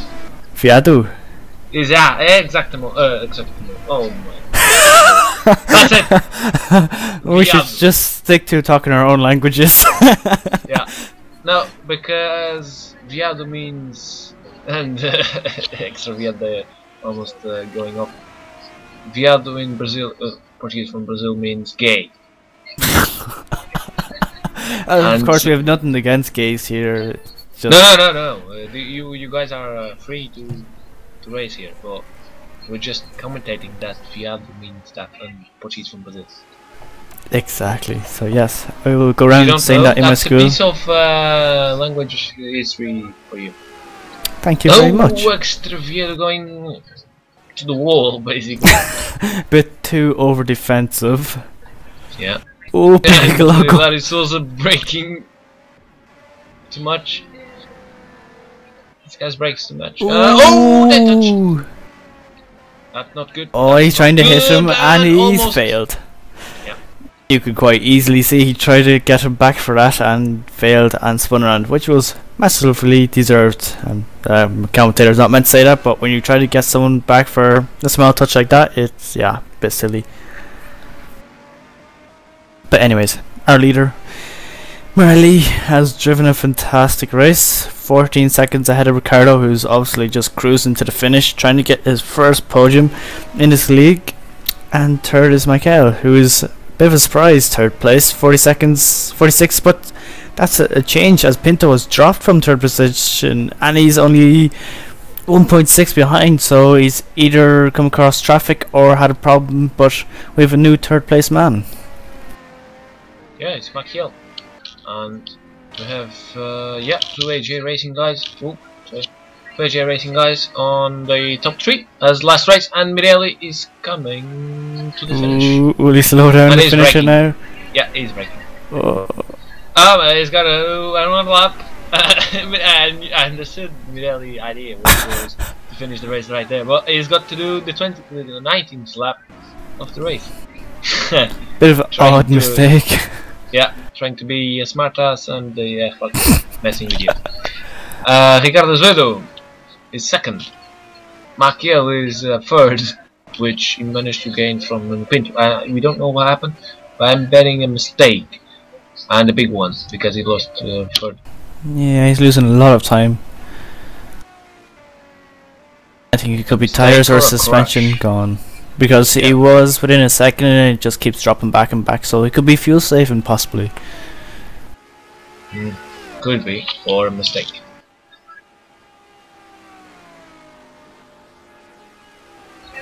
B: Viado.
A: Exactamo. Oh my. That's it.
B: We should just stick to talking our own languages.
A: Yeah. No, because viado means, and extra viado almost going up. Viado in Brazil, Portuguese from Brazil means gay.
B: Of course, we have nothing against gays here. Just
A: No. You guys are free to race here, but we're just commentating that viado means that in Portuguese from Brazil.
B: Exactly. So yes, I will go around saying that in my school.
A: That's a piece of language history for you.
B: Thank you very much.
A: Extraviedo going to the wall, basically.
B: Bit too over defensive.
A: Yeah.
B: Oh, big
A: And
B: logo.
A: that is also breaking too much. This guy's breaks too much. Oh, that touch!
B: Ooh.
A: That's not good.
B: Oh,
A: That's
B: he's trying to
A: not
B: hit him
A: good,
B: and he's
A: almost
B: failed.
A: Yeah.
B: You could quite easily see he tried to get him back for that and failed and spun around, which was massively deserved. And commentator's not meant to say that, but when you try to get someone back for a small touch like that, it's, yeah, a bit silly. But anyways, our leader, Morelli, has driven a fantastic race. 14 seconds ahead of Ricardo, who's obviously just cruising to the finish, trying to get his first podium in this league. And third is Michael, who is a bit of a surprise, third place, 40 seconds, 46, but that's a change as Pinto has dropped from third position and he's only 1.6 behind, so he's either come across traffic or had a problem, but we have a new third place man.
A: Yeah, it's Machiel. And we have, yeah, two AJ Racing guys. Ooh, sorry. Two AJ Racing guys on the top three as last race, and Mirelli is coming to the finish.
B: Ooh, will he slow down the finisher now?
A: Yeah, he's braking.
B: Oh.
A: He's got one lap. And I understood Mirelli's idea was to finish the race right there, but he's got to do the 19th lap of the race.
B: Bit of an odd mistake.
A: Yeah, trying to be a smartass and yeah, fuck, messing with you. Ricardo Zuedo is second. Machiel is third, which he managed to gain from Pinto. We don't know what happened, but I'm betting a mistake and a big one because he lost third.
B: Yeah, he's losing a lot of time. I think it could be tires or suspension gone. Because he was within a second and it just keeps dropping back and back, so it could be fuel saving possibly.
A: Could be, or a mistake.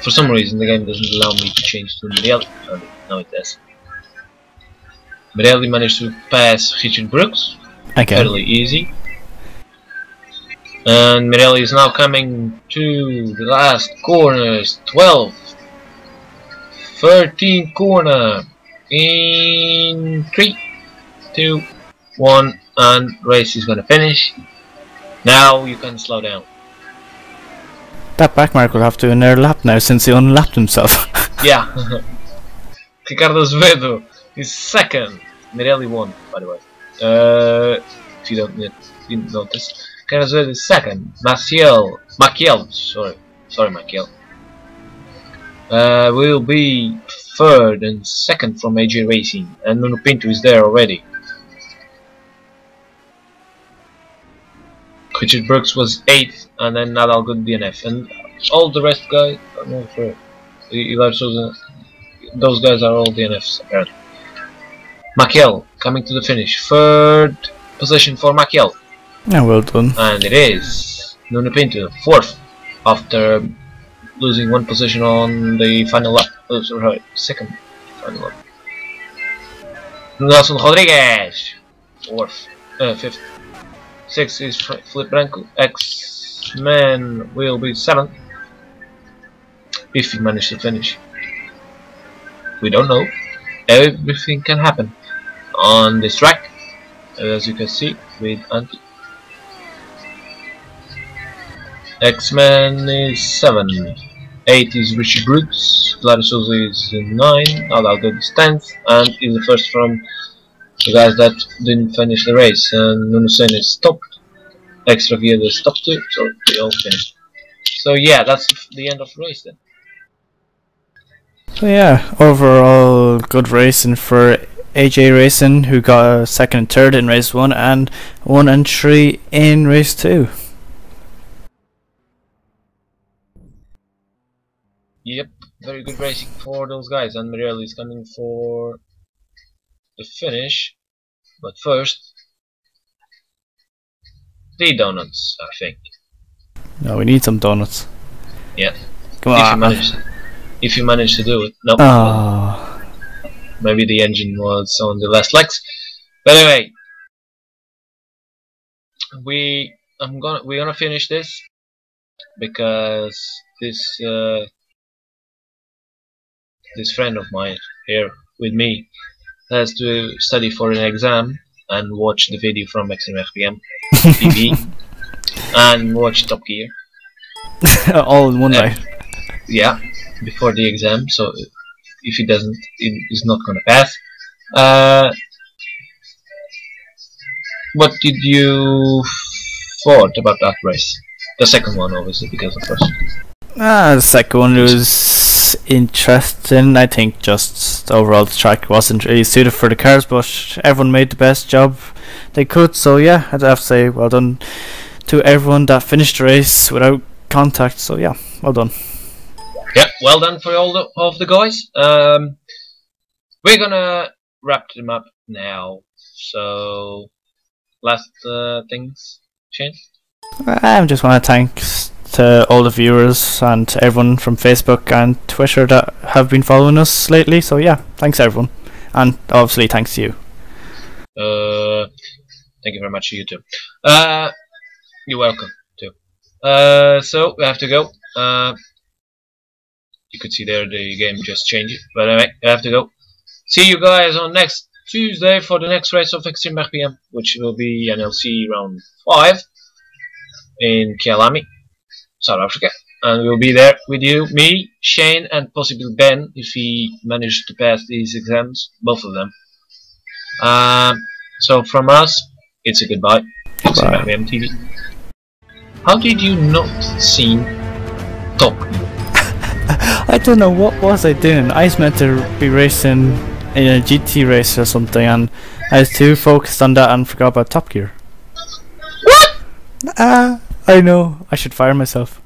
A: For some reason the game doesn't allow me to change to Mirelli. Now it does. Mirelli managed to pass Richard Brooks.
B: Okay.
A: Fairly easy. And Mirelli is now coming to the last corners. 12. 13th corner in 3, 2, 1, and race is gonna finish. Now you can slow down.
B: That backmark will have to do another lap now since he unlapped himself.
A: Yeah. Ricardo Zuedo is second. Mirelli won, by the way. If you didn't notice. Ricardo Zuedo is second. Machiel, sorry Machiel. Will be third and second from AJ Racing, and Nuno Pinto is there already. Richard Brooks was 8th, and then Nadal got DNF, and all the rest guys, I'm not sure. Those guys are all DNFs apparently. Machiel coming to the finish, third position for Machiel.
B: Yeah, well done.
A: And it is Nuno Pinto, 4th, after losing one position on the final lap. Oh, sorry, second final lap. Nelson Rodriguez, 4th, 5th. 6th is Felipe Branco. X-Man will be 7th if he managed to finish. We don't know. Everything can happen on this track, as you can see with Antti. X-Man is 7. 8 is Richard Brooks. Gladys Souza is 9. Adalgo is 10th, and is the first from the guys that didn't finish the race. And Nuno Senna is stopped. Extra Via stopped too, so they all finished. So yeah, that's the end of the race then.
B: So yeah, overall good racing for AJ Racing, who got a 2nd and 3rd in race 1 and 1 and 3 in race 2.
A: Yep, very good racing for those guys, and Mirelli is coming for the finish. But first, the donuts, I think.
B: No, we need some donuts.
A: Yeah.
B: Come on.
A: If you manage to do it. No.
B: Oh.
A: Maybe the engine was on the last legs. But anyway, we're gonna finish this because this this friend of mine here with me has to study for an exam and watch the video from XtremeRPM TV and watch Top Gear.
B: All in one night.
A: Yeah, before the exam. So if he doesn't, he's not gonna pass. What did you thought about that race? The second one, obviously, because of course.
B: The second one was interesting. I think just overall the track wasn't really suited for the cars, but everyone made the best job they could. So yeah, I'd have to say well done to everyone that finished the race without contact. So yeah, well done.
A: Yeah, well done for all of the guys. We're gonna wrap them up now. So last things, Shane.
B: I just want to thank to all the viewers and to everyone from Facebook and Twitter that have been following us lately. So yeah, thanks everyone, and obviously thanks to you.
A: Thank you very much to you too. You're welcome too. So we have to go. You could see there the game just changed, but anyway, I have to go. See you guys on next Tuesday for the next race of XtremeRPM, which will be NLC Round 5 in Kialami, South Africa, and we'll be there with you, me, Shane, and possibly Ben if he managed to pass these exams, both of them. So from us, it's a goodbye. XtremeRPM TV. How did you not see Top Gear?
B: I don't know what was I doing. I was meant to be racing in a GT race or something, and I was too focused on that and forgot about Top Gear.
A: What?
B: I know. I should fire myself.